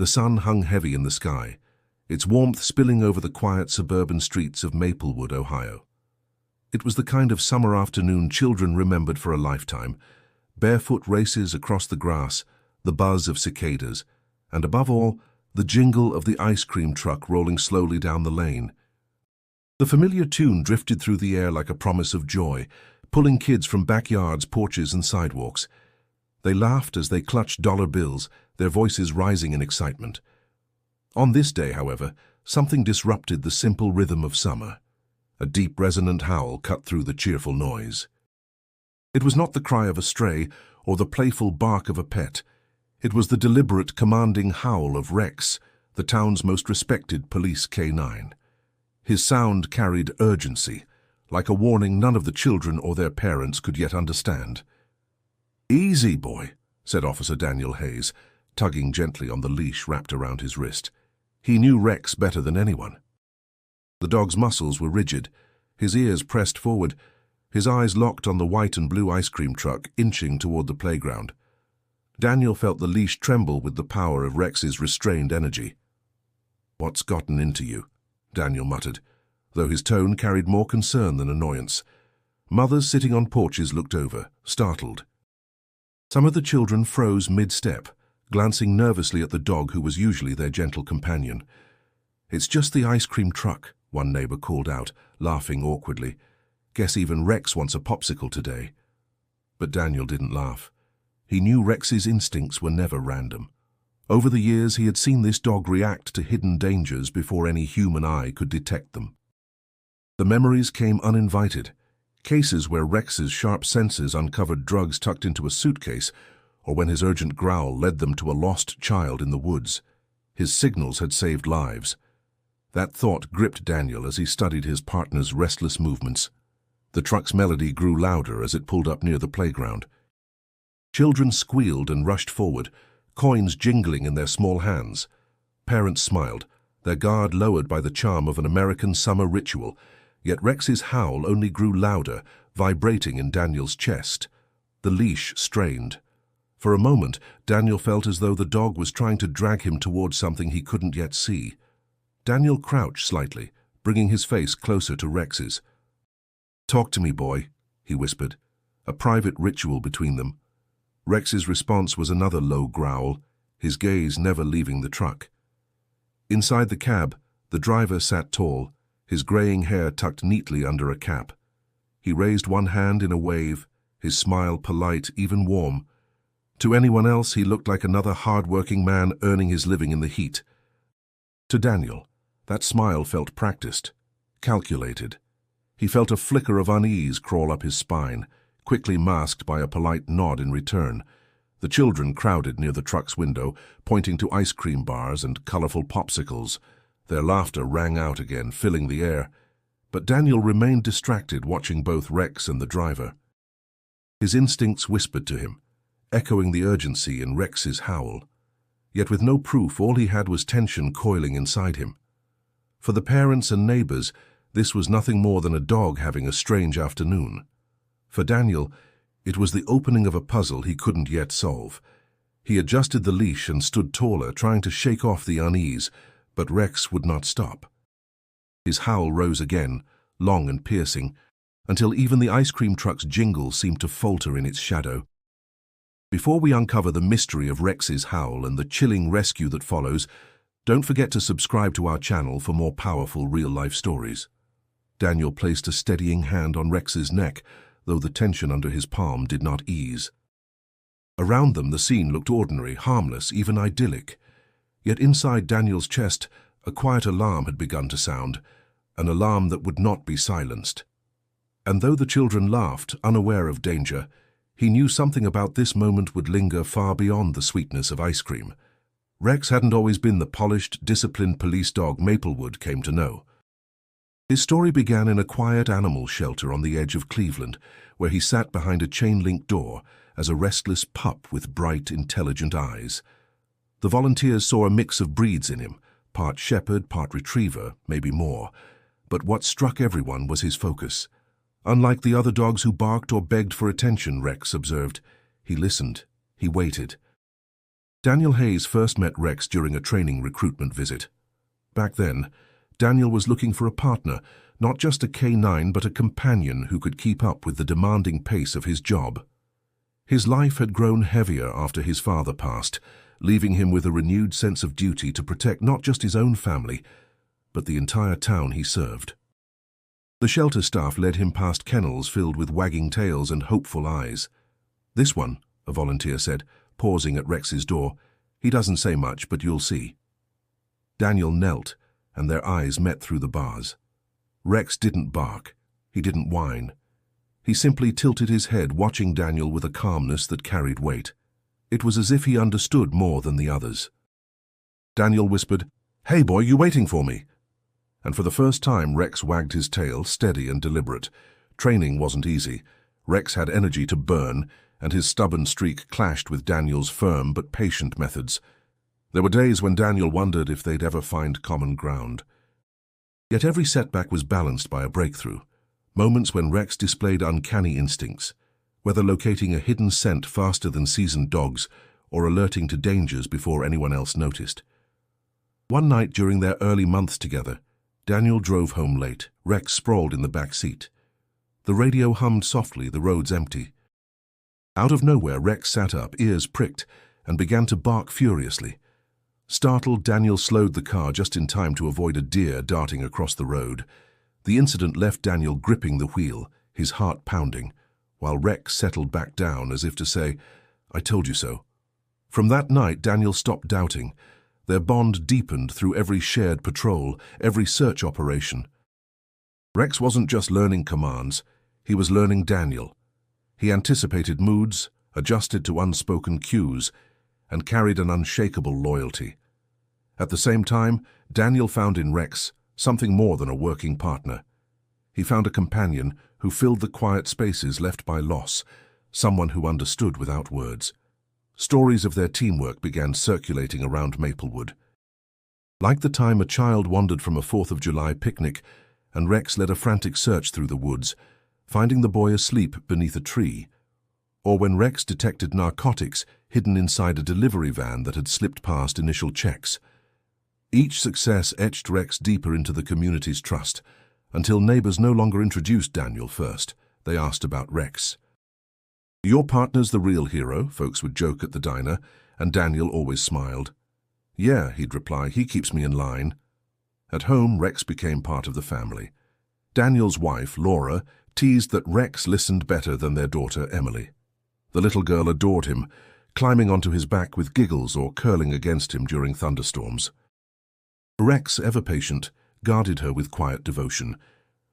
The sun hung heavy in the sky, its warmth spilling over the quiet suburban streets of Maplewood, Ohio. It was the kind of summer afternoon children remembered for a lifetime. Barefoot races across the grass, the buzz of cicadas, and above all, the jingle of the ice cream truck rolling slowly down the lane. The familiar tune drifted through the air like a promise of joy, pulling kids from backyards, porches, and sidewalks. They laughed as they clutched dollar bills, their voices rising in excitement. On this day, however, something disrupted the simple rhythm of summer. A deep, resonant howl cut through the cheerful noise. It was not the cry of a stray or the playful bark of a pet. It was the deliberate, commanding howl of Rex, the town's most respected police K9. His sound carried urgency, like a warning none of the children or their parents could yet understand. "Easy, boy," said Officer Daniel Hayes, tugging gently on the leash wrapped around his wrist. He knew Rex better than anyone. The dog's muscles were rigid, his ears pressed forward, his eyes locked on the white and blue ice cream truck inching toward the playground. Daniel felt the leash tremble with the power of Rex's restrained energy. "What's gotten into you?" Daniel muttered, though his tone carried more concern than annoyance. Mothers sitting on porches looked over, startled. Some of the children froze mid-step, glancing nervously at the dog who was usually their gentle companion. "It's just the ice cream truck," one neighbor called out, laughing awkwardly. "Guess even Rex wants a popsicle today." But Daniel didn't laugh. He knew Rex's instincts were never random. Over the years, he had seen this dog react to hidden dangers before any human eye could detect them. The memories came uninvited. Cases where Rex's sharp senses uncovered drugs tucked into a suitcase, or when his urgent growl led them to a lost child in the woods. His signals had saved lives. That thought gripped Daniel as he studied his partner's restless movements. The truck's melody grew louder as it pulled up near the playground. Children squealed and rushed forward, coins jingling in their small hands. Parents smiled, their guard lowered by the charm of an American summer ritual, yet Rex's howl only grew louder, vibrating in Daniel's chest. The leash strained. For a moment, Daniel felt as though the dog was trying to drag him towards something he couldn't yet see. Daniel crouched slightly, bringing his face closer to Rex's. "Talk to me, boy," he whispered, a private ritual between them. Rex's response was another low growl, his gaze never leaving the truck. Inside the cab, the driver sat tall, his graying hair tucked neatly under a cap. He raised one hand in a wave, his smile polite, even warm. To anyone else, he looked like another hard-working man earning his living in the heat. To Daniel, that smile felt practiced, calculated. He felt a flicker of unease crawl up his spine, quickly masked by a polite nod in return. The children crowded near the truck's window, pointing to ice cream bars and colorful popsicles. Their laughter rang out again, filling the air. But Daniel remained distracted, watching both Rex and the driver. His instincts whispered to him, echoing the urgency in Rex's howl. Yet with no proof, all he had was tension coiling inside him. For the parents and neighbors, this was nothing more than a dog having a strange afternoon. For Daniel, it was the opening of a puzzle he couldn't yet solve. He adjusted the leash and stood taller, trying to shake off the unease, but Rex would not stop. His howl rose again, long and piercing, until even the ice cream truck's jingle seemed to falter in its shadow. Before we uncover the mystery of Rex's howl and the chilling rescue that follows, don't forget to subscribe to our channel for more powerful real-life stories. Daniel placed a steadying hand on Rex's neck, though the tension under his palm did not ease. Around them, the scene looked ordinary, harmless, even idyllic. Yet inside Daniel's chest, a quiet alarm had begun to sound, an alarm that would not be silenced. And though the children laughed, unaware of danger, he knew something about this moment would linger far beyond the sweetness of ice cream. Rex hadn't always been the polished, disciplined police dog Maplewood came to know. His story began in a quiet animal shelter on the edge of Cleveland, where he sat behind a chain-link door as a restless pup with bright, intelligent eyes. The volunteers saw a mix of breeds in him, part shepherd, part retriever, maybe more. But what struck everyone was his focus. Unlike the other dogs who barked or begged for attention, Rex observed, he listened, he waited. Daniel Hayes first met Rex during a training recruitment visit. Back then, Daniel was looking for a partner, not just a K9 but a companion who could keep up with the demanding pace of his job. His life had grown heavier after his father passed, leaving him with a renewed sense of duty to protect not just his own family, but the entire town he served. The shelter staff led him past kennels filled with wagging tails and hopeful eyes. "This one," a volunteer said, pausing at Rex's door. "He doesn't say much, but you'll see." Daniel knelt, and their eyes met through the bars. Rex didn't bark. He didn't whine. He simply tilted his head, watching Daniel with a calmness that carried weight. It was as if he understood more than the others. Daniel whispered, "Hey boy, you waiting for me?" And for the first time, Rex wagged his tail, steady and deliberate. Training wasn't easy. Rex had energy to burn, and his stubborn streak clashed with Daniel's firm but patient methods. There were days when Daniel wondered if they'd ever find common ground. Yet every setback was balanced by a breakthrough. Moments when Rex displayed uncanny instincts, whether locating a hidden scent faster than seasoned dogs or alerting to dangers before anyone else noticed. One night during their early months together, Daniel drove home late. Rex sprawled in the back seat. The radio hummed softly, the roads empty. Out of nowhere, Rex sat up, ears pricked, and began to bark furiously. Startled, Daniel slowed the car just in time to avoid a deer darting across the road. The incident left Daniel gripping the wheel, his heart pounding, while Rex settled back down as if to say, "I told you so." From that night, Daniel stopped doubting. Their bond deepened through every shared patrol, every search operation. Rex wasn't just learning commands, he was learning Daniel. He anticipated moods, adjusted to unspoken cues, and carried an unshakable loyalty. At the same time, Daniel found in Rex something more than a working partner. He found a companion who filled the quiet spaces left by loss, someone who understood without words. Stories of their teamwork began circulating around Maplewood. Like the time a child wandered from a 4th of July picnic, and Rex led a frantic search through the woods, finding the boy asleep beneath a tree. Or when Rex detected narcotics hidden inside a delivery van that had slipped past initial checks. Each success etched Rex deeper into the community's trust, until neighbors no longer introduced Daniel first. They asked about Rex. "Your partner's the real hero," folks would joke at the diner, and Daniel always smiled. "Yeah," he'd reply, "he keeps me in line." At home, Rex became part of the family. Daniel's wife, Laura, teased that Rex listened better than their daughter, Emily. The little girl adored him, climbing onto his back with giggles or curling against him during thunderstorms. Rex, ever patient, guarded her with quiet devotion.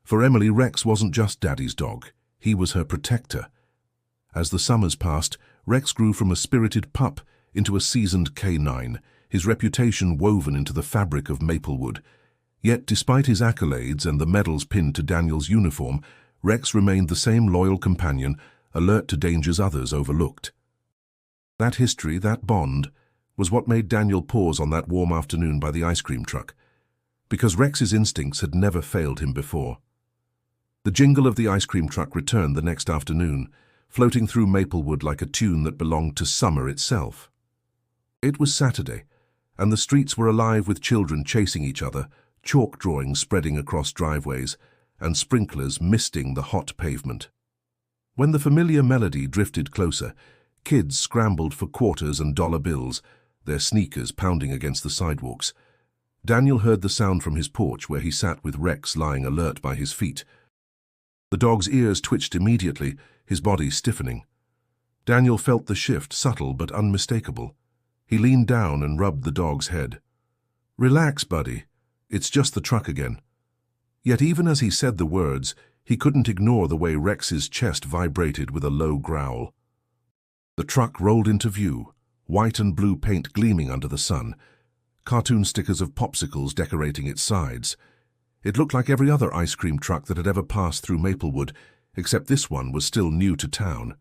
For Emily, Rex wasn't just Daddy's dog, he was her protector. As the summers passed, Rex grew from a spirited pup into a seasoned K9, his reputation woven into the fabric of Maplewood. Yet despite his accolades and the medals pinned to Daniel's uniform, Rex remained the same loyal companion, alert to dangers others overlooked. That history, that bond, was what made Daniel pause on that warm afternoon by the ice cream truck, because Rex's instincts had never failed him before. The jingle of the ice cream truck returned the next afternoon, floating through Maplewood like a tune that belonged to summer itself. It was Saturday, and the streets were alive with children chasing each other, chalk drawings spreading across driveways, and sprinklers misting the hot pavement. When the familiar melody drifted closer, kids scrambled for quarters and dollar bills, their sneakers pounding against the sidewalks. Daniel heard the sound from his porch where he sat with Rex lying alert by his feet. The dog's ears twitched immediately, his body stiffening. Daniel felt the shift, subtle but unmistakable. He leaned down and rubbed the dog's head. "Relax, buddy. It's just the truck again." Yet even as he said the words, he couldn't ignore the way Rex's chest vibrated with a low growl. The truck rolled into view, white and blue paint gleaming under the sun, cartoon stickers of popsicles decorating its sides. It looked like every other ice cream truck that had ever passed through Maplewood, except this one was still new to town.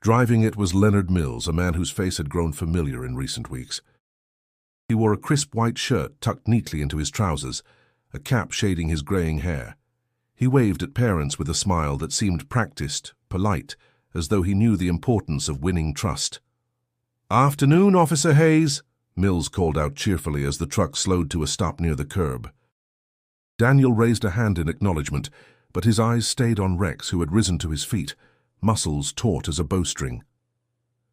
Driving it was Leonard Mills, a man whose face had grown familiar in recent weeks. He wore a crisp white shirt tucked neatly into his trousers, a cap shading his graying hair. He waved at parents with a smile that seemed practiced, polite, as though he knew the importance of winning trust. "Afternoon, Officer Hayes," Mills called out cheerfully as the truck slowed to a stop near the curb. Daniel raised a hand in acknowledgement, but his eyes stayed on Rex, who had risen to his feet, muscles taut as a bowstring.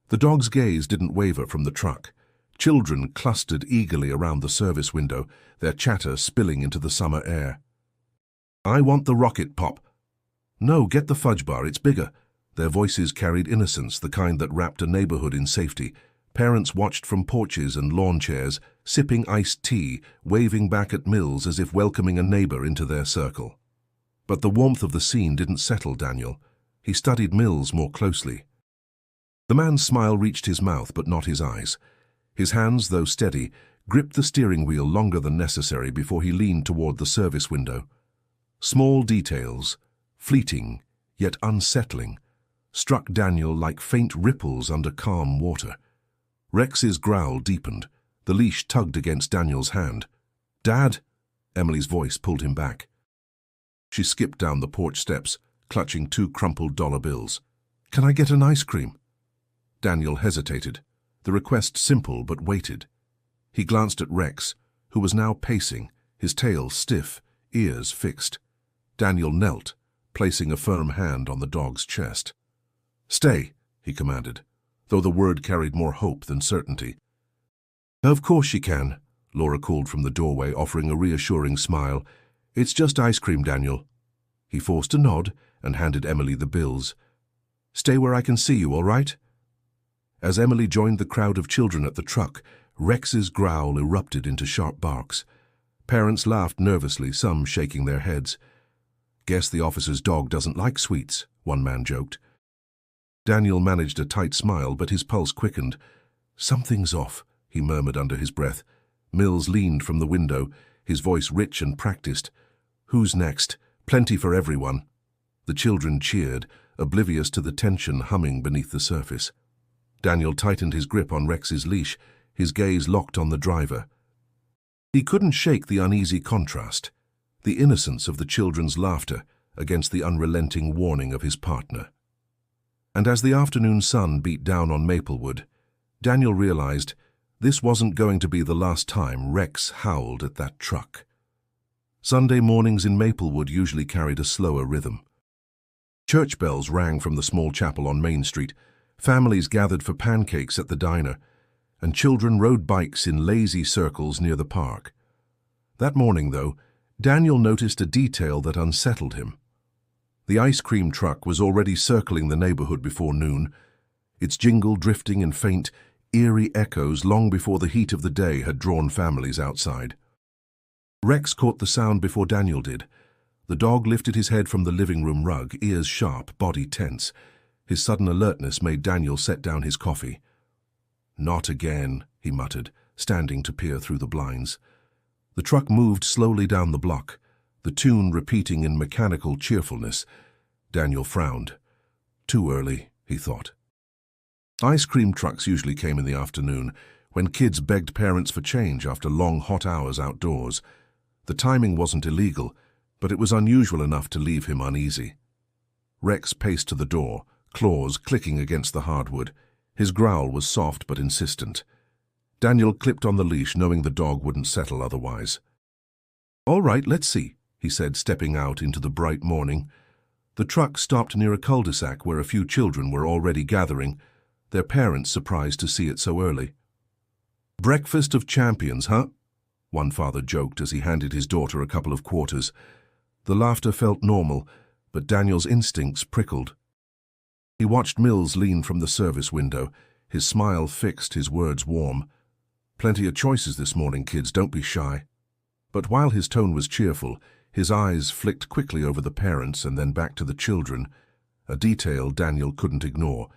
The dog's gaze didn't waver from the truck. Children clustered eagerly around the service window, their chatter spilling into the summer air. "I want the rocket pop." "No, get the fudge bar, it's bigger." Their voices carried innocence, the kind that wrapped a neighborhood in safety. Parents watched from porches and lawn chairs, sipping iced tea, waving back at Mills as if welcoming a neighbor into their circle. But the warmth of the scene didn't settle Daniel. He studied Mills more closely. The man's smile reached his mouth, but not his eyes. His hands, though steady, gripped the steering wheel longer than necessary before he leaned toward the service window. Small details, fleeting, yet unsettling, struck Daniel like faint ripples under calm water. Rex's growl deepened. The leash tugged against Daniel's hand. "Dad!" Emily's voice pulled him back. She skipped down the porch steps, clutching 2 crumpled dollar bills. "Can I get an ice cream?" Daniel hesitated, the request simple but weighted. He glanced at Rex, who was now pacing, his tail stiff, ears fixed. Daniel knelt, placing a firm hand on the dog's chest. "Stay," he commanded, though the word carried more hope than certainty. "Of course she can," Laura called from the doorway, offering a reassuring smile. "It's just ice cream, Daniel." He forced a nod and handed Emily the bills. "Stay where I can see you, all right?" As Emily joined the crowd of children at the truck, Rex's growl erupted into sharp barks. Parents laughed nervously, some shaking their heads. "Guess the officer's dog doesn't like sweets," one man joked. Daniel managed a tight smile, but his pulse quickened. "Something's off," he murmured under his breath. Mills leaned from the window, his voice rich and practiced. "Who's next? Plenty for everyone." The children cheered, oblivious to the tension humming beneath the surface. Daniel tightened his grip on Rex's leash, his gaze locked on the driver. He couldn't shake the uneasy contrast, the innocence of the children's laughter against the unrelenting warning of his partner. And as the afternoon sun beat down on Maplewood, Daniel realized this wasn't going to be the last time Rex howled at that truck. Sunday mornings in Maplewood usually carried a slower rhythm. Church bells rang from the small chapel on Main Street, families gathered for pancakes at the diner, and children rode bikes in lazy circles near the park. That morning, though, Daniel noticed a detail that unsettled him. The ice cream truck was already circling the neighborhood before noon, its jingle drifting in faint, eerie echoes long before the heat of the day had drawn families outside. Rex caught the sound before Daniel did. The dog lifted his head from the living room rug, ears sharp, body tense. His sudden alertness made Daniel set down his coffee. "Not again," he muttered, standing to peer through the blinds. The truck moved slowly down the block, the tune repeating in mechanical cheerfulness. Daniel frowned. Too early, he thought. Ice cream trucks usually came in the afternoon, when kids begged parents for change after long hot hours outdoors. The timing wasn't illegal, but it was unusual enough to leave him uneasy. Rex paced to the door, claws clicking against the hardwood. His growl was soft but insistent. Daniel clipped on the leash, knowing the dog wouldn't settle otherwise. "All right, let's see," he said, stepping out into the bright morning. The truck stopped near a cul-de-sac where a few children were already gathering, their parents surprised to see it so early. "Breakfast of champions, huh?" one father joked as he handed his daughter a couple of quarters. The laughter felt normal, but Daniel's instincts prickled. He watched Mills lean from the service window, his smile fixed, his words warm. "Plenty of choices this morning, kids, don't be shy." But while his tone was cheerful, his eyes flicked quickly over the parents and then back to the children, a detail Daniel couldn't ignore.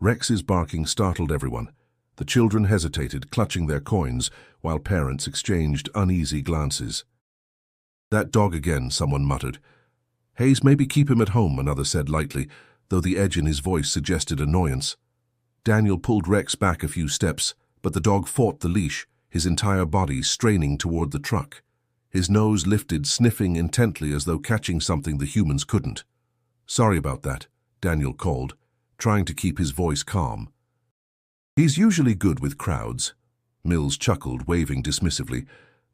Rex's barking startled everyone. The children hesitated, clutching their coins, while parents exchanged uneasy glances. "That dog again," someone muttered. "Hayes, maybe keep him at home," another said lightly, though the edge in his voice suggested annoyance. Daniel pulled Rex back a few steps, but the dog fought the leash, his entire body straining toward the truck. His nose lifted, sniffing intently as though catching something the humans couldn't. "Sorry about that," Daniel called, trying to keep his voice calm. He's usually good with crowds. Mills chuckled, waving dismissively.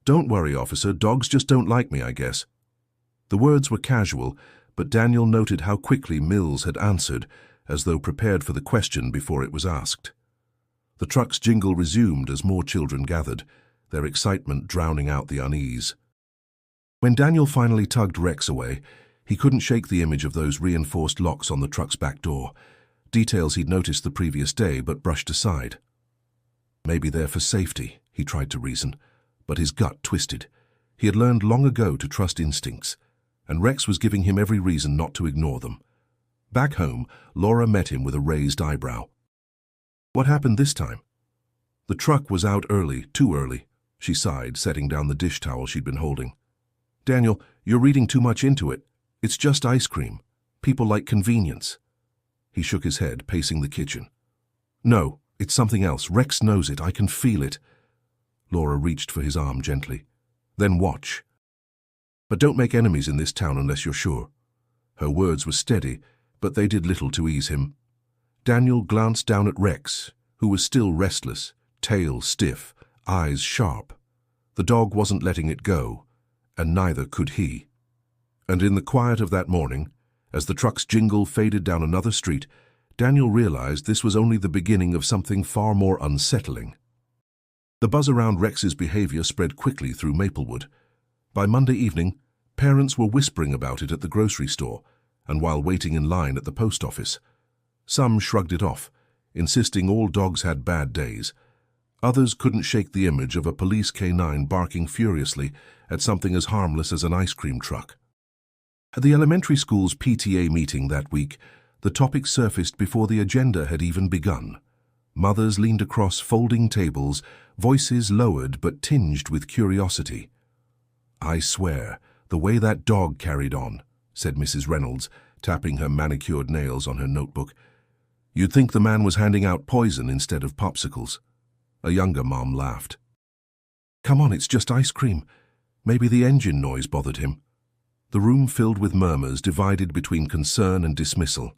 Don't worry, officer, dogs just don't like me, I guess. The words were casual, but Daniel noted how quickly Mills had answered, as though prepared for the question before it was asked. The truck's jingle resumed as more children gathered, their excitement drowning out the unease. When Daniel finally tugged Rex away, he couldn't shake the image of those reinforced locks on the truck's back door, details he'd noticed the previous day but brushed aside. Maybe they're for safety, he tried to reason, but his gut twisted. He had learned long ago to trust instincts, and Rex was giving him every reason not to ignore them. Back home, Laura met him with a raised eyebrow. What happened this time? The truck was out early, too early, she sighed, setting down the dish towel she'd been holding. Daniel, you're reading too much into it. It's just ice cream. People like convenience. He shook his head, pacing the kitchen. No, it's something else. Rex knows it. I can feel it. Laura reached for his arm gently. Then watch. But don't make enemies in this town unless you're sure. Her words were steady, but they did little to ease him. Daniel glanced down at Rex, who was still restless, tail stiff, eyes sharp. The dog wasn't letting it go, and neither could he. And in the quiet of that morning, as the truck's jingle faded down another street, Daniel realized this was only the beginning of something far more unsettling. The buzz around Rex's behavior spread quickly through Maplewood. By Monday evening, parents were whispering about it at the grocery store and while waiting in line at the post office. Some shrugged it off, insisting all dogs had bad days. Others couldn't shake the image of a police canine barking furiously at something as harmless as an ice cream truck. At the elementary school's PTA meeting that week, the topic surfaced before the agenda had even begun. Mothers leaned across folding tables, voices lowered but tinged with curiosity. I swear, the way that dog carried on, said Mrs. Reynolds, tapping her manicured nails on her notebook. You'd think the man was handing out poison instead of popsicles. A younger mom laughed. Come on, it's just ice cream. Maybe the engine noise bothered him. The room filled with murmurs divided between concern and dismissal.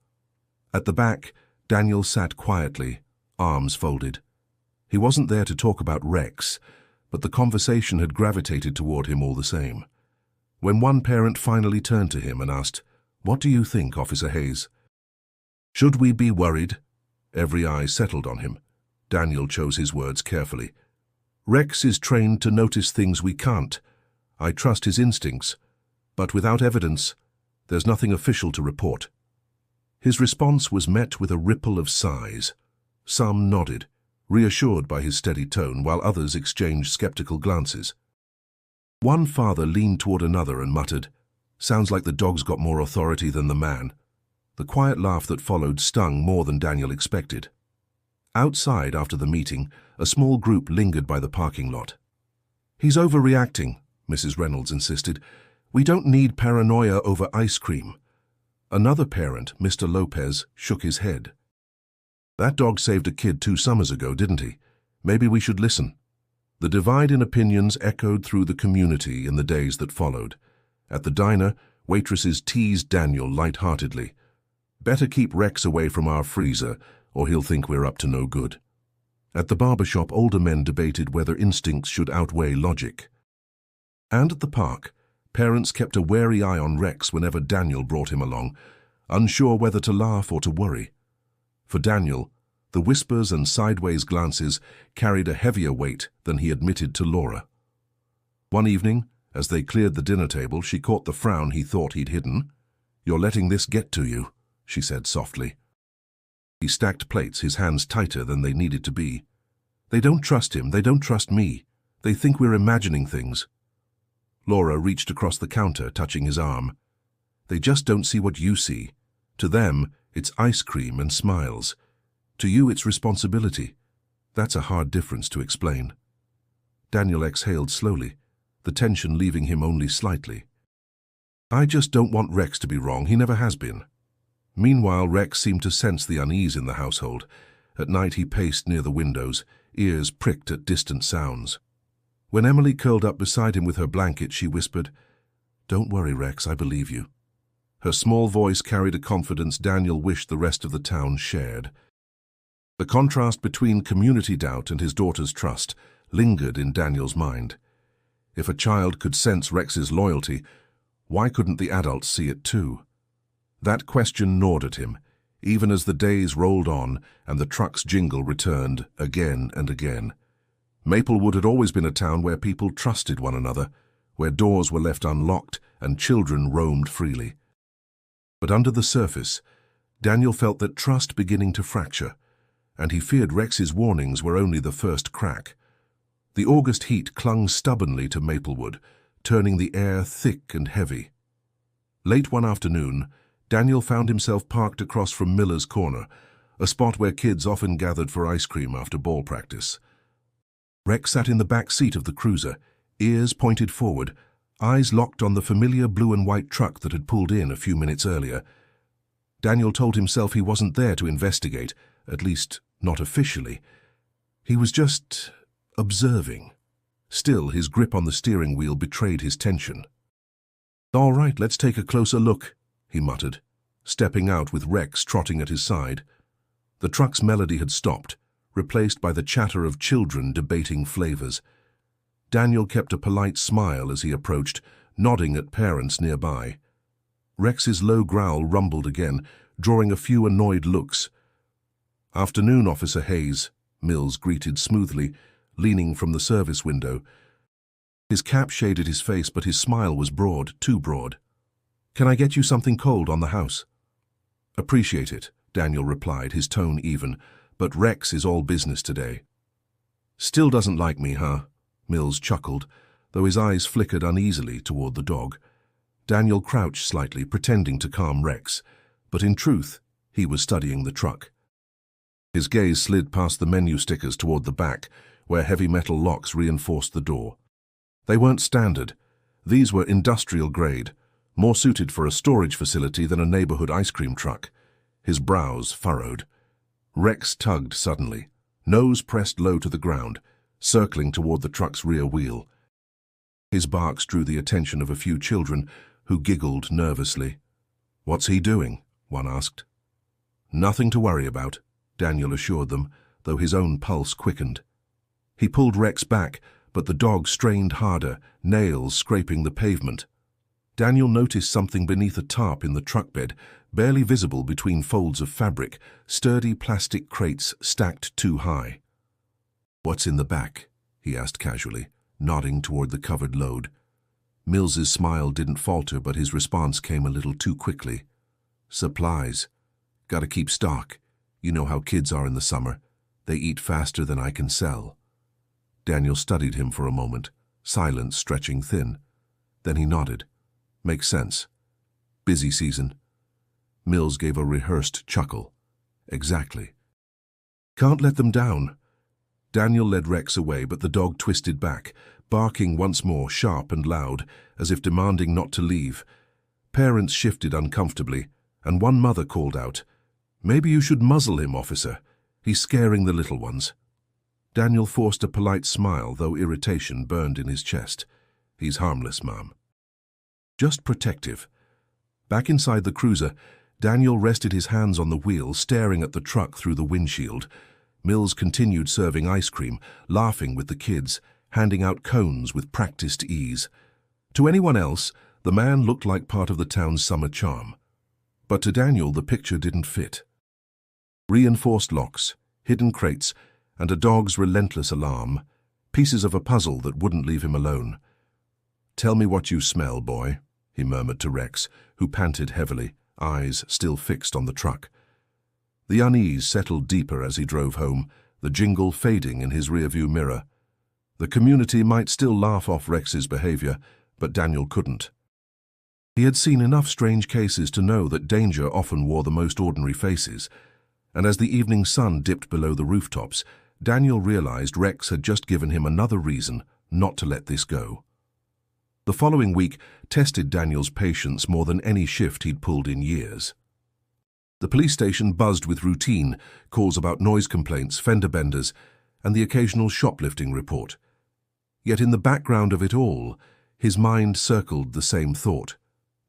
At the back, Daniel sat quietly, arms folded. He wasn't there to talk about Rex, but the conversation had gravitated toward him all the same. When one parent finally turned to him and asked, "What do you think, Officer Hayes?" "Should we be worried?" Every eye settled on him. Daniel chose his words carefully. "Rex is trained to notice things we can't. I trust his instincts, but without evidence, there's nothing official to report." His response was met with a ripple of sighs. Some nodded, reassured by his steady tone, while others exchanged skeptical glances. One father leaned toward another and muttered, "Sounds like the dog's got more authority than the man." The quiet laugh that followed stung more than Daniel expected. Outside, after the meeting, a small group lingered by the parking lot. "He's overreacting," Mrs. Reynolds insisted. "We don't need paranoia over ice cream." Another parent, Mr. Lopez, shook his head. "That dog saved a kid 2 summers ago, didn't he? Maybe we should listen." The divide in opinions echoed through the community in the days that followed. At the diner, waitresses teased Daniel light-heartedly. "Better keep Rex away from our freezer, or he'll think we're up to no good." At the barbershop, older men debated whether instincts should outweigh logic. And at the park, parents kept a wary eye on Rex whenever Daniel brought him along, unsure whether to laugh or to worry. For Daniel, the whispers and sideways glances carried a heavier weight than he admitted to Laura. One evening, as they cleared the dinner table, she caught the frown he thought he'd hidden. "You're letting this get to you," she said softly. He stacked plates, his hands tighter than they needed to be. "They don't trust him, they don't trust me. They think we're imagining things." Laura reached across the counter, touching his arm. "They just don't see what you see. To them, it's ice cream and smiles. To you, it's responsibility. That's a hard difference to explain." Daniel exhaled slowly, the tension leaving him only slightly. "I just don't want Rex to be wrong. He never has been." Meanwhile, Rex seemed to sense the unease in the household. At night he paced near the windows, ears pricked at distant sounds. When Emily curled up beside him with her blanket, she whispered, "Don't worry, Rex, I believe you." Her small voice carried a confidence Daniel wished the rest of the town shared. The contrast between community doubt and his daughter's trust lingered in Daniel's mind. If a child could sense Rex's loyalty, why couldn't the adults see it too? That question gnawed at him, even as the days rolled on and the truck's jingle returned again and again. Maplewood had always been a town where people trusted one another, where doors were left unlocked and children roamed freely. But under the surface, Daniel felt that trust beginning to fracture, and he feared Rex's warnings were only the first crack. The August heat clung stubbornly to Maplewood, turning the air thick and heavy. Late one afternoon, Daniel found himself parked across from Miller's Corner, a spot where kids often gathered for ice cream after ball practice. Rex sat in the back seat of the cruiser, ears pointed forward, eyes locked on the familiar blue and white truck that had pulled in a few minutes earlier. Daniel told himself he wasn't there to investigate, at least not officially. He was just observing. Still, his grip on the steering wheel betrayed his tension. "All right, let's take a closer look," he muttered, stepping out with Rex trotting at his side. The truck's melody had stopped, replaced by the chatter of children debating flavors. Daniel kept a polite smile as he approached, nodding at parents nearby. Rex's low growl rumbled again, drawing a few annoyed looks. "Afternoon, Officer Hayes," Mills greeted smoothly, leaning from the service window. His cap shaded his face, but his smile was broad, too broad. "Can I get you something cold on the house?" "Appreciate it," Daniel replied, his tone even, "but Rex is all business today." "Still doesn't like me, huh?" Mills chuckled, though his eyes flickered uneasily toward the dog. Daniel crouched slightly, pretending to calm Rex, but in truth, he was studying the truck. His gaze slid past the menu stickers toward the back, where heavy metal locks reinforced the door. They weren't standard. These were industrial grade, more suited for a storage facility than a neighborhood ice cream truck. His brows furrowed. Rex tugged suddenly, nose pressed low to the ground, circling toward the truck's rear wheel. His barks drew the attention of a few children, who giggled nervously. "What's he doing?" one asked. "Nothing to worry about," Daniel assured them, though his own pulse quickened. He pulled Rex back, but the dog strained harder, nails scraping the pavement. Daniel noticed something beneath a tarp in the truck bed, barely visible between folds of fabric, sturdy plastic crates stacked too high. "What's in the back?" he asked casually, nodding toward the covered load. Mills's smile didn't falter, but his response came a little too quickly. "Supplies. Gotta keep stock. You know how kids are in the summer. They eat faster than I can sell." Daniel studied him for a moment, silence stretching thin. Then he nodded. "Makes sense. Busy season." Mills gave a rehearsed chuckle. "Exactly." "Can't let them down." Daniel led Rex away, but the dog twisted back, barking once more, sharp and loud, as if demanding not to leave. Parents shifted uncomfortably, and one mother called out, "Maybe you should muzzle him, officer. He's scaring the little ones." Daniel forced a polite smile, though irritation burned in his chest. "He's harmless, Mom. Just protective." Back inside the cruiser, Daniel rested his hands on the wheel, staring at the truck through the windshield. Mills continued serving ice cream, laughing with the kids, handing out cones with practiced ease. To anyone else, the man looked like part of the town's summer charm. But to Daniel, the picture didn't fit. Reinforced locks, hidden crates, and a dog's relentless alarm, pieces of a puzzle that wouldn't leave him alone. "Tell me what you smell, boy," he murmured to Rex, who panted heavily, eyes still fixed on the truck. The unease settled deeper as he drove home, the jingle fading in his rearview mirror. The community might still laugh off Rex's behavior, but Daniel couldn't. He had seen enough strange cases to know that danger often wore the most ordinary faces, and as the evening sun dipped below the rooftops, Daniel realized Rex had just given him another reason not to let this go. The following week tested Daniel's patience more than any shift he'd pulled in years. The police station buzzed with routine, calls about noise complaints, fender benders, and the occasional shoplifting report. Yet in the background of it all, his mind circled the same thought.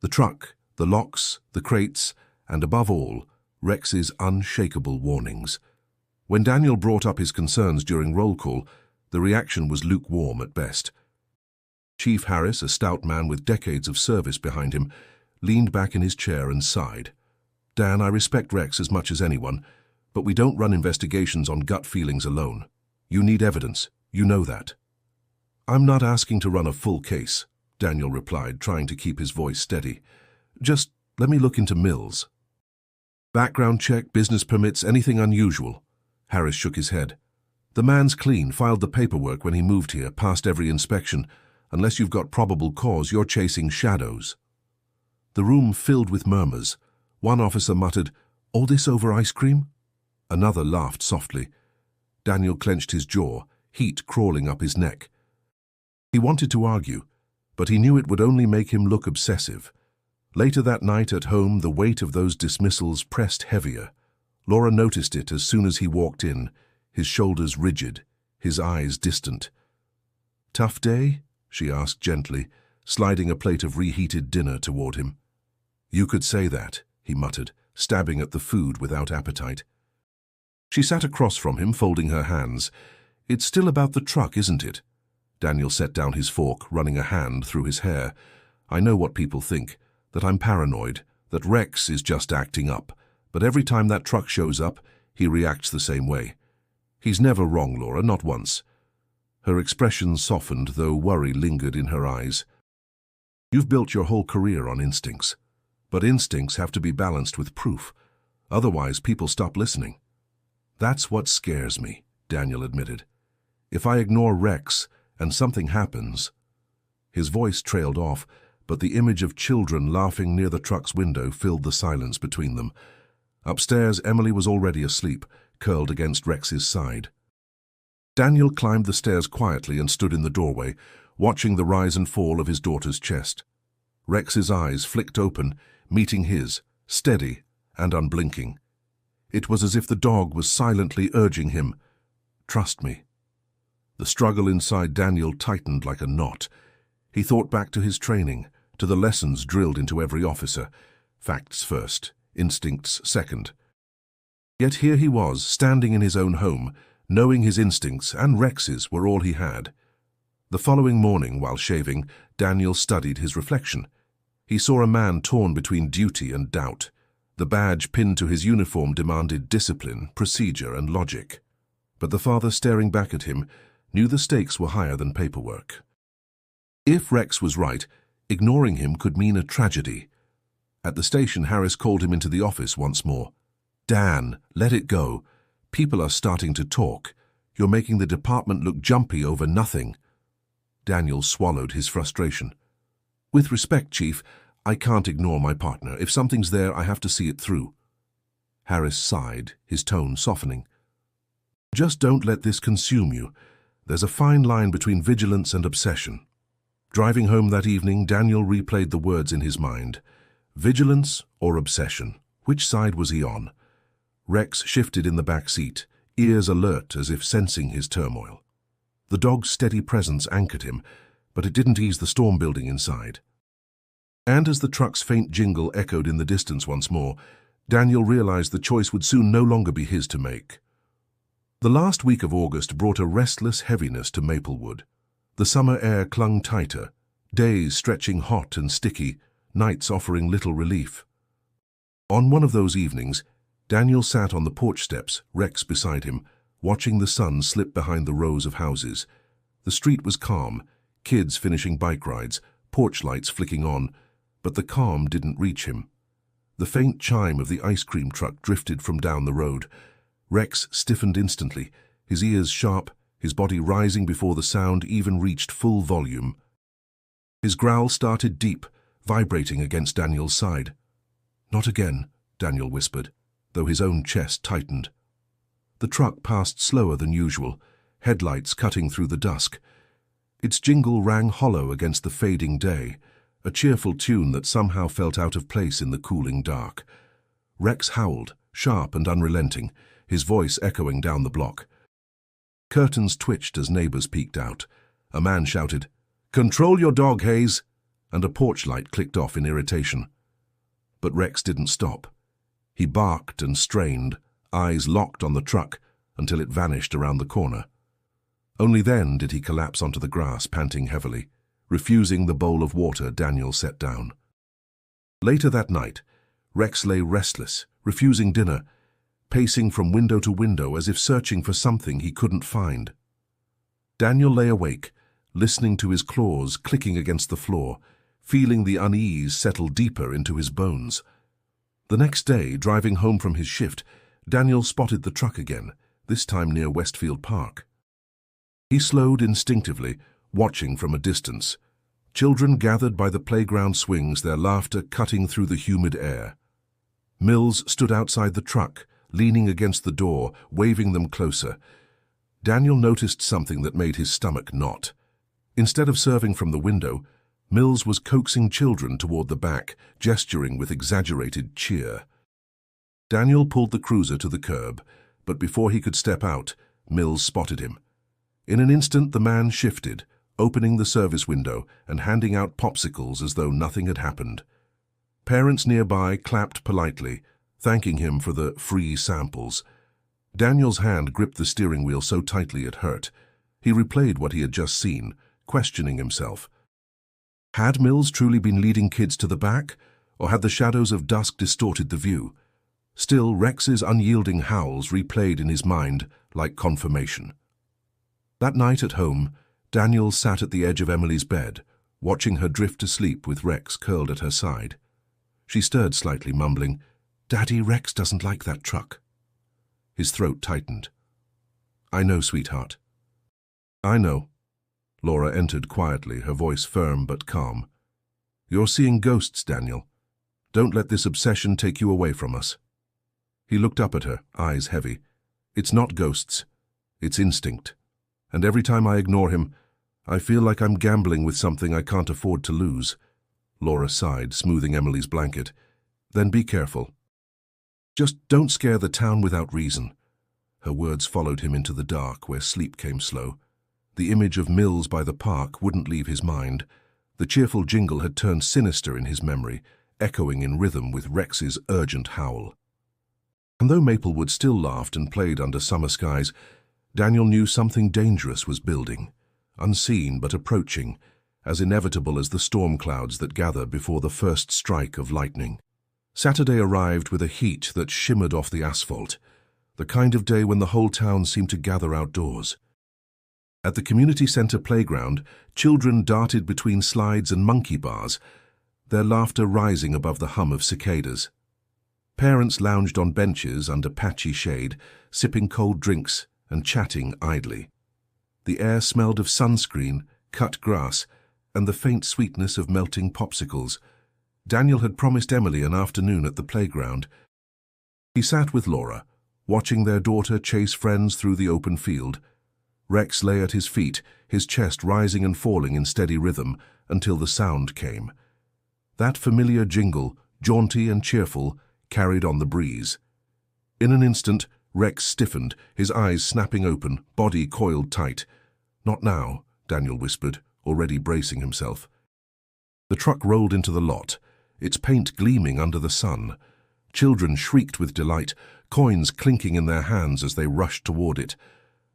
The truck, the locks, the crates, and above all, Rex's unshakable warnings. When Daniel brought up his concerns during roll call, the reaction was lukewarm at best. Chief Harris, a stout man with decades of service behind him, leaned back in his chair and sighed. Dan, I respect Rex as much as anyone, but we don't run investigations on gut feelings alone. You need evidence. You know that. I'm not asking to run a full case, Daniel replied, trying to keep his voice steady. Just let me look into Mills. Background check, business permits, anything unusual? Harris shook his head. The man's clean, filed the paperwork when he moved here, passed every inspection. Unless you've got probable cause, you're chasing shadows. The room filled with murmurs. One officer muttered, "All this over ice cream?" Another laughed softly. Daniel clenched his jaw, heat crawling up his neck. He wanted to argue, but he knew it would only make him look obsessive. Later that night at home, the weight of those dismissals pressed heavier. Laura noticed it as soon as he walked in, his shoulders rigid, his eyes distant. "Tough day?" she asked gently, sliding a plate of reheated dinner toward him. "You could say that," he muttered, stabbing at the food without appetite. She sat across from him, folding her hands. "It's still about the truck, isn't it?" Daniel set down his fork, running a hand through his hair. "I know what people think, that I'm paranoid, that Rex is just acting up, but every time that truck shows up, he reacts the same way. He's never wrong, Laura, not once." Her expression softened, though worry lingered in her eyes. "You've built your whole career on instincts, but instincts have to be balanced with proof. Otherwise, people stop listening." "That's what scares me," Daniel admitted. "If I ignore Rex and something happens—" His voice trailed off, but the image of children laughing near the truck's window filled the silence between them. Upstairs, Emily was already asleep, curled against Rex's side. Daniel climbed the stairs quietly and stood in the doorway, watching the rise and fall of his daughter's chest. Rex's eyes flicked open, meeting his, steady and unblinking. It was as if the dog was silently urging him, "Trust me." The struggle inside Daniel tightened like a knot. He thought back to his training, to the lessons drilled into every officer. Facts first, instincts second. Yet here he was, standing in his own home, knowing his instincts and Rex's were all he had. The following morning, while shaving, Daniel studied his reflection. He saw a man torn between duty and doubt. The badge pinned to his uniform demanded discipline, procedure, and logic. But the father staring back at him knew the stakes were higher than paperwork. If Rex was right, ignoring him could mean a tragedy. At the station, Harris called him into the office once more. "Dan, let it go. People are starting to talk. You're making the department look jumpy over nothing." Daniel swallowed his frustration. "With respect, Chief, I can't ignore my partner. If something's there, I have to see it through." Harris sighed, his tone softening. "Just don't let this consume you. There's a fine line between vigilance and obsession." Driving home that evening, Daniel replayed the words in his mind. Vigilance or obsession? Which side was he on? Rex shifted in the back seat, ears alert as if sensing his turmoil. The dog's steady presence anchored him, but it didn't ease the storm building inside. And as the truck's faint jingle echoed in the distance once more, Daniel realized the choice would soon no longer be his to make. The last week of August brought a restless heaviness to Maplewood. The summer air clung tighter, days stretching hot and sticky, nights offering little relief. On one of those evenings, Daniel sat on the porch steps, Rex beside him, watching the sun slip behind the rows of houses. The street was calm, kids finishing bike rides, porch lights flicking on, but the calm didn't reach him. The faint chime of the ice cream truck drifted from down the road. Rex stiffened instantly, his ears sharp, his body rising before the sound even reached full volume. His growl started deep, vibrating against Daniel's side. "Not again," Daniel whispered, though his own chest tightened. The truck passed slower than usual, headlights cutting through the dusk. Its jingle rang hollow against the fading day, a cheerful tune that somehow felt out of place in the cooling dark. Rex howled, sharp and unrelenting, his voice echoing down the block. Curtains twitched as neighbors peeked out. A man shouted, "Control your dog, Hayes!" and a porch light clicked off in irritation. But Rex didn't stop. He barked and strained, eyes locked on the truck, until it vanished around the corner. Only then did he collapse onto the grass, panting heavily, refusing the bowl of water Daniel set down. Later that night, Rex lay restless, refusing dinner, pacing from window to window as if searching for something he couldn't find. Daniel lay awake, listening to his claws clicking against the floor, feeling the unease settle deeper into his bones. The next day, driving home from his shift, Daniel spotted the truck again, this time near Westfield Park. He slowed instinctively, watching from a distance. Children gathered by the playground swings, their laughter cutting through the humid air. Mills stood outside the truck, leaning against the door, waving them closer. Daniel noticed something that made his stomach knot. Instead of serving from the window, Mills was coaxing children toward the back, gesturing with exaggerated cheer. Daniel pulled the cruiser to the curb, but before he could step out, Mills spotted him. In an instant, the man shifted, opening the service window and handing out popsicles as though nothing had happened. Parents nearby clapped politely, thanking him for the free samples. Daniel's hand gripped the steering wheel so tightly it hurt. He replayed what he had just seen, questioning himself. Had Mills truly been leading kids to the back, or had the shadows of dusk distorted the view? Still, Rex's unyielding howls replayed in his mind like confirmation. That night at home, Daniel sat at the edge of Emily's bed, watching her drift to sleep with Rex curled at her side. She stirred slightly, mumbling, "Daddy, Rex doesn't like that truck." His throat tightened. "I know, sweetheart." "I know." Laura entered quietly, her voice firm but calm. "You're seeing ghosts, Daniel. Don't let this obsession take you away from us." He looked up at her, eyes heavy. "It's not ghosts. It's instinct. And every time I ignore him, I feel like I'm gambling with something I can't afford to lose." Laura sighed, smoothing Emily's blanket. "Then be careful. Just don't scare the town without reason." Her words followed him into the dark, where sleep came slow. The image of Mills by the park wouldn't leave his mind. The cheerful jingle had turned sinister in his memory, echoing in rhythm with Rex's urgent howl. And though Maplewood still laughed and played under summer skies, Daniel knew something dangerous was building, unseen but approaching, as inevitable as the storm clouds that gather before the first strike of lightning. Saturday arrived with a heat that shimmered off the asphalt, the kind of day when the whole town seemed to gather outdoors. At the community center playground, children darted between slides and monkey bars, their laughter rising above the hum of cicadas. Parents lounged on benches under patchy shade, sipping cold drinks and chatting idly. The air smelled of sunscreen, cut grass, and the faint sweetness of melting popsicles. Daniel had promised Emily an afternoon at the playground. He sat with Laura, watching their daughter chase friends through the open field. Rex lay at his feet, his chest rising and falling in steady rhythm until the sound came. That familiar jingle, jaunty and cheerful, carried on the breeze. In an instant, Rex stiffened, his eyes snapping open, body coiled tight. "Not now," Daniel whispered, already bracing himself. The truck rolled into the lot, its paint gleaming under the sun. Children shrieked with delight, coins clinking in their hands as they rushed toward it.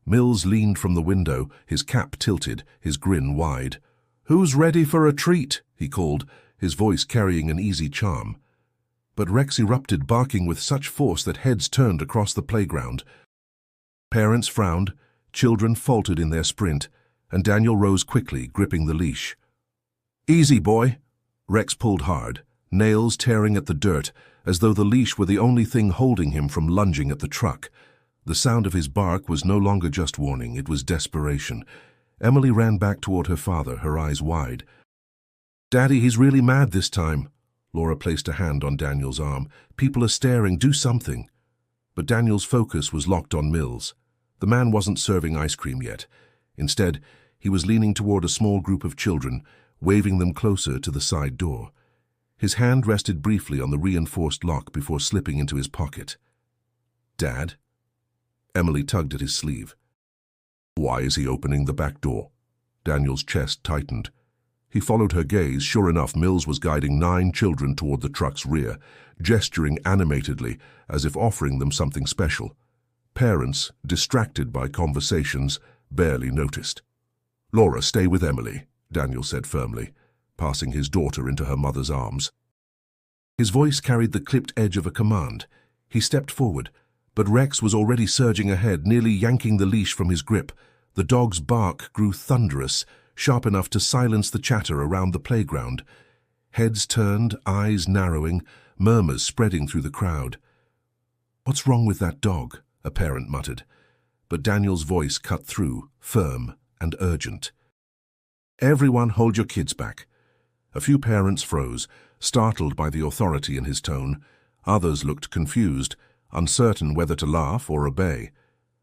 Mills leaned from the window, his cap tilted, his grin wide. "Who's ready for a treat?" he called, his voice carrying an easy charm. But Rex erupted, barking with such force that heads turned across the playground. Parents frowned, children faltered in their sprint, and Daniel rose quickly, gripping the leash. "Easy, boy." Rex pulled hard, nails tearing at the dirt, as though the leash were the only thing holding him from lunging at the truck. The sound of his bark was no longer just warning, it was desperation. Emily ran back toward her father, her eyes wide. "Daddy, he's really mad this time." Laura placed a hand on Daniel's arm. "People are staring, do something." But Daniel's focus was locked on Mills. The man wasn't serving ice cream yet. Instead, he was leaning toward a small group of children, waving them closer to the side door. His hand rested briefly on the reinforced lock before slipping into his pocket. "Dad?" Emily tugged at his sleeve. "Why is he opening the back door?" Daniel's chest tightened. He followed her gaze. Sure enough, Mills was guiding 9 children toward the truck's rear, gesturing animatedly as if offering them something special. Parents, distracted by conversations, barely noticed. "Laura, stay with Emily," Daniel said firmly, passing his daughter into her mother's arms. His voice carried the clipped edge of a command. He stepped forward, but Rex was already surging ahead, nearly yanking the leash from his grip. The dog's bark grew thunderous, sharp enough to silence the chatter around the playground. Heads turned, eyes narrowing, murmurs spreading through the crowd. "What's wrong with that dog?" a parent muttered. But Daniel's voice cut through, firm and urgent. "Everyone hold your kids back." A few parents froze, startled by the authority in his tone. Others looked confused, uncertain whether to laugh or obey.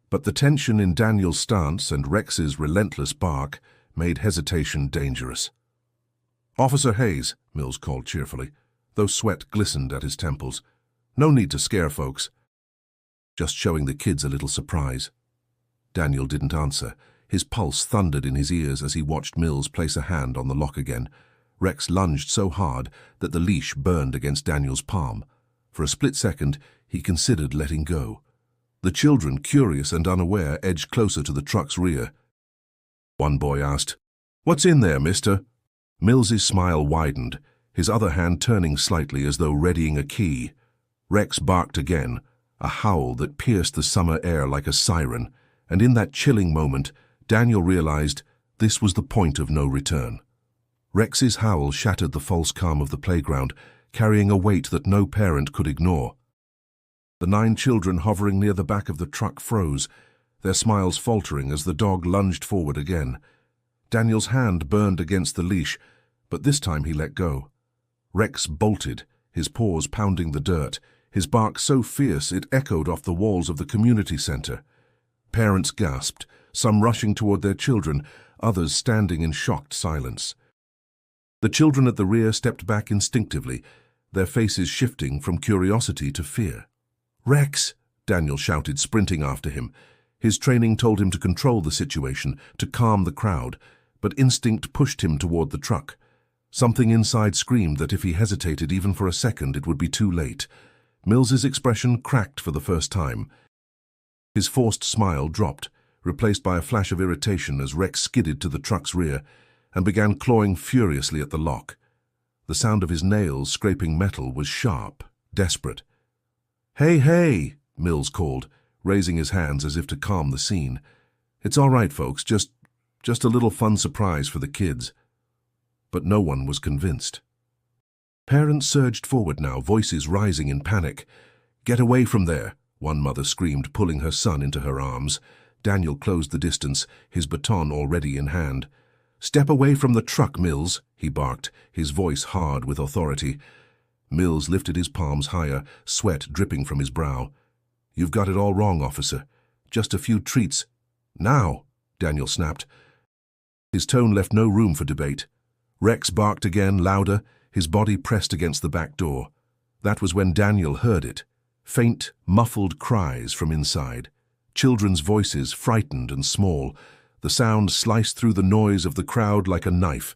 But the tension in Daniel's stance and Rex's relentless bark made hesitation dangerous. "Officer Hayes," Mills called cheerfully, though sweat glistened at his temples. "No need to scare folks. Just showing the kids a little surprise." Daniel didn't answer. His pulse thundered in his ears as he watched Mills place a hand on the lock again. Rex lunged so hard that the leash burned against Daniel's palm. For a split second, he considered letting go. The children, curious and unaware, edged closer to the truck's rear. One boy asked, "What's in there, mister?" Mills's smile widened, his other hand turning slightly as though readying a key. Rex barked again, a howl that pierced the summer air like a siren, and in that chilling moment, Daniel realized this was the point of no return. Rex's howl shattered the false calm of the playground, carrying a weight that no parent could ignore. The 9 children hovering near the back of the truck froze, their smiles faltering as the dog lunged forward again. Daniel's hand burned against the leash, but this time he let go. Rex bolted, his paws pounding the dirt, his bark so fierce it echoed off the walls of the community center. Parents gasped, some rushing toward their children, others standing in shocked silence. The children at the rear stepped back instinctively, their faces shifting from curiosity to fear. "Rex!" Daniel shouted, sprinting after him. His training told him to control the situation, to calm the crowd, but instinct pushed him toward the truck. Something inside screamed that if he hesitated even for a second, it would be too late. Mills's expression cracked for the first time. His forced smile dropped, replaced by a flash of irritation as Rex skidded to the truck's rear and began clawing furiously at the lock. The sound of his nails scraping metal was sharp, desperate. "Hey, hey!" Mills called, raising his hands as if to calm the scene. "It's all right, folks, just a little fun surprise for the kids." But no one was convinced. Parents surged forward now, voices rising in panic. "Get away from there!" one mother screamed, pulling her son into her arms. Daniel closed the distance, his baton already in hand. "Step away from the truck, Mills," he barked, his voice hard with authority. Mills lifted his palms higher, sweat dripping from his brow. "You've got it all wrong, officer. Just a few treats." "Now!" Daniel snapped. His tone left no room for debate. Rex barked again, louder, his body pressed against the back door. That was when Daniel heard it. Faint, muffled cries from inside. Children's voices, frightened and small. The sound sliced through the noise of the crowd like a knife.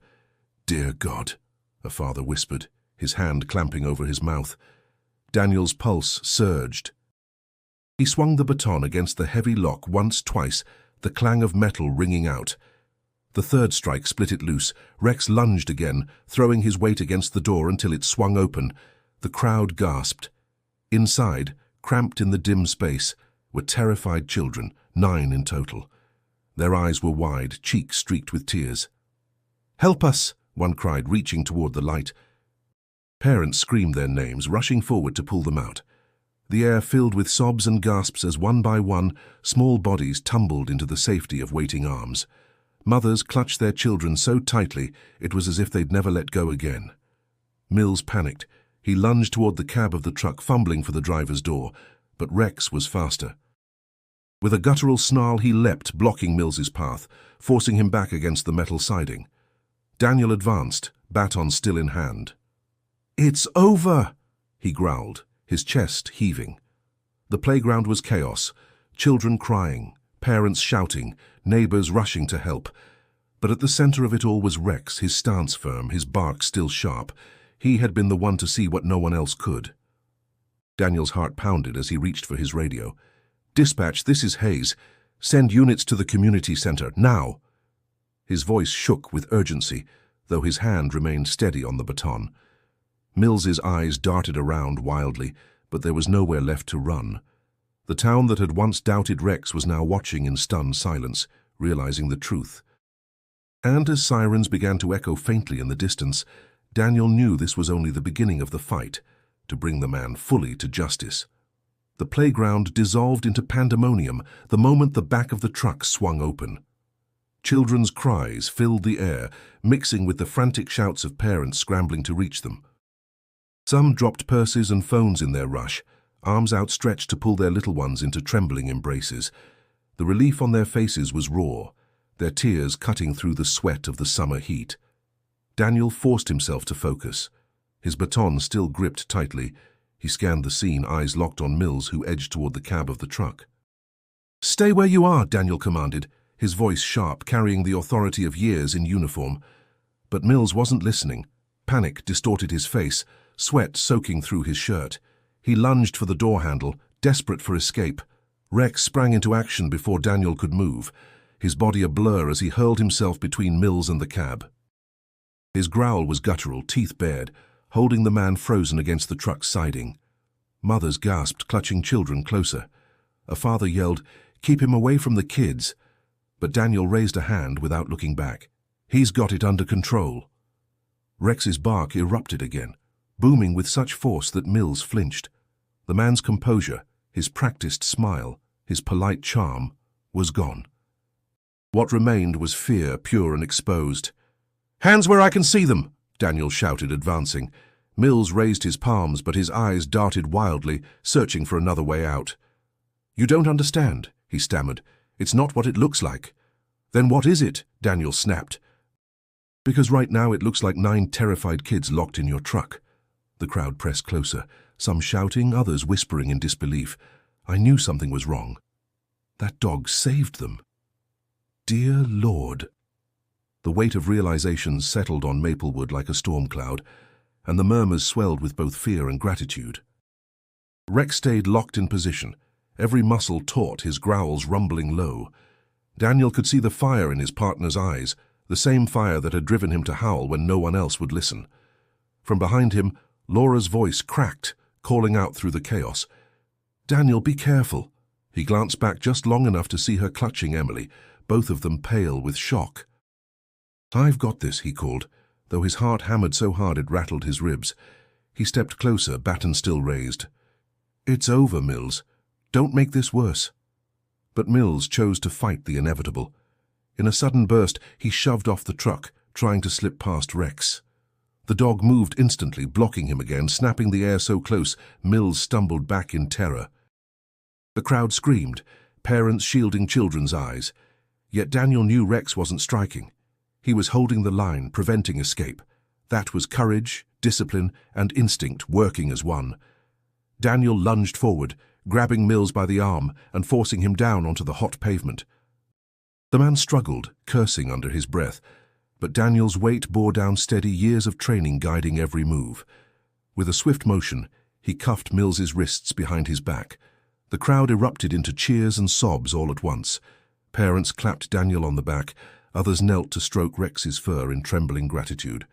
"Dear God," a father whispered, his hand clamping over his mouth. Daniel's pulse surged. He swung the baton against the heavy lock once, twice, the clang of metal ringing out. The third strike split it loose. Rex lunged again, throwing his weight against the door until it swung open. The crowd gasped. Inside, cramped in the dim space, were terrified children, 9 in total. Their eyes were wide, cheeks streaked with tears. "Help us!" one cried, reaching toward the light. Parents screamed their names, rushing forward to pull them out. The air filled with sobs and gasps as one by one, small bodies tumbled into the safety of waiting arms. Mothers clutched their children so tightly it was as if they'd never let go again. Mills panicked. He lunged toward the cab of the truck, fumbling for the driver's door, but Rex was faster. With a guttural snarl, he leapt, blocking Mills's path, forcing him back against the metal siding. Daniel advanced, baton still in hand. "It's over!" he growled, his chest heaving. The playground was chaos, children crying, parents shouting, neighbors rushing to help. But at the center of it all was Rex, his stance firm, his bark still sharp. He had been the one to see what no one else could. Daniel's heart pounded as he reached for his radio. "Dispatch, this is Hayes. Send units to the community center, now." His voice shook with urgency, though his hand remained steady on the baton. Mills's eyes darted around wildly, but there was nowhere left to run. The town that had once doubted Rex was now watching in stunned silence, realizing the truth. And as sirens began to echo faintly in the distance, Daniel knew this was only the beginning of the fight, to bring the man fully to justice. The playground dissolved into pandemonium the moment the back of the truck swung open. Children's cries filled the air, mixing with the frantic shouts of parents scrambling to reach them. Some dropped purses and phones in their rush, arms outstretched to pull their little ones into trembling embraces. The relief on their faces was raw, their tears cutting through the sweat of the summer heat. Daniel forced himself to focus. His baton still gripped tightly. He scanned the scene, eyes locked on Mills, who edged toward the cab of the truck. "Stay where you are," Daniel commanded, his voice sharp, carrying the authority of years in uniform. But Mills wasn't listening. Panic distorted his face, sweat soaking through his shirt. He lunged for the door handle, desperate for escape. Rex sprang into action before Daniel could move, his body a blur as he hurled himself between Mills and the cab. His growl was guttural, teeth bared, holding the man frozen against the truck's siding. Mothers gasped, clutching children closer. A father yelled, "Keep him away from the kids." But Daniel raised a hand without looking back. "He's got it under control." Rex's bark erupted again, booming with such force that Mills flinched. The man's composure, his practiced smile, his polite charm, was gone. What remained was fear, pure and exposed. "Hands where I can see them!" Daniel shouted, advancing. Mills raised his palms, but his eyes darted wildly, searching for another way out. "You don't understand," he stammered. "It's not what it looks like." "Then what is it?" Daniel snapped. "Because right now it looks like 9 terrified kids locked in your truck." The crowd pressed closer, some shouting, others whispering in disbelief. I knew something was wrong. That dog saved them. Dear Lord. The weight of realization settled on Maplewood like a storm cloud, and the murmurs swelled with both fear and gratitude. Rex stayed locked in position, every muscle taut, his growls rumbling low. Daniel could see the fire in his partner's eyes, the same fire that had driven him to howl when no one else would listen. From behind him, Laura's voice cracked, calling out through the chaos. "Daniel, be careful." He glanced back just long enough to see her clutching Emily, both of them pale with shock. "I've got this," he called, though his heart hammered so hard it rattled his ribs. He stepped closer, baton still raised. "It's over, Mills. Don't make this worse." But Mills chose to fight the inevitable. In a sudden burst, he shoved off the truck, trying to slip past Rex. The dog moved instantly, blocking him again, snapping the air so close, Mills stumbled back in terror. The crowd screamed, parents shielding children's eyes. Yet Daniel knew Rex wasn't striking. He was holding the line, preventing escape. That was courage, discipline, and instinct working as one. Daniel lunged forward, grabbing Mills by the arm and forcing him down onto the hot pavement. The man struggled, cursing under his breath, but Daniel's weight bore down steady, years of training guiding every move. With a swift motion, he cuffed Mills's wrists behind his back. The crowd erupted into cheers and sobs all at once. Parents clapped Daniel on the back, others knelt to stroke Rex's fur in trembling gratitude.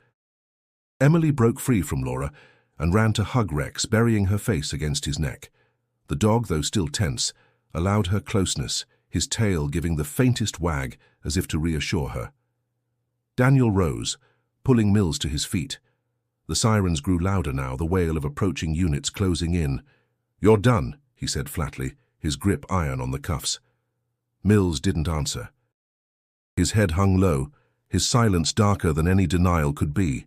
Emily broke free from Laura and ran to hug Rex, burying her face against his neck. The dog, though still tense, allowed her closeness, his tail giving the faintest wag as if to reassure her. Daniel rose, pulling Mills to his feet. The sirens grew louder now, the wail of approaching units closing in. "You're done," he said flatly, his grip iron on the cuffs. Mills didn't answer. His head hung low, his silence darker than any denial could be.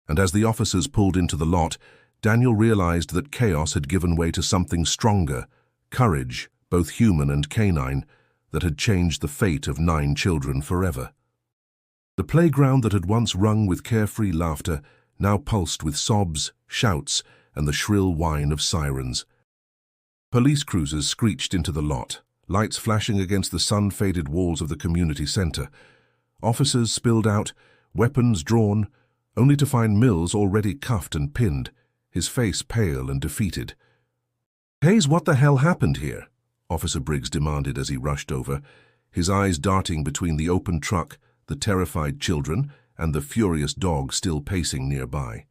And as the officers pulled into the lot, Daniel realized that chaos had given way to something stronger, courage, both human and canine, that had changed the fate of 9 children forever. The playground that had once rung with carefree laughter now pulsed with sobs, shouts, and the shrill whine of sirens. Police cruisers screeched into the lot, lights flashing against the sun-faded walls of the community center. Officers spilled out, weapons drawn, only to find Mills already cuffed and pinned, his face pale and defeated. "Hayes, what the hell happened here?" Officer Briggs demanded as he rushed over, his eyes darting between the open truck, the terrified children, and the furious dog still pacing nearby.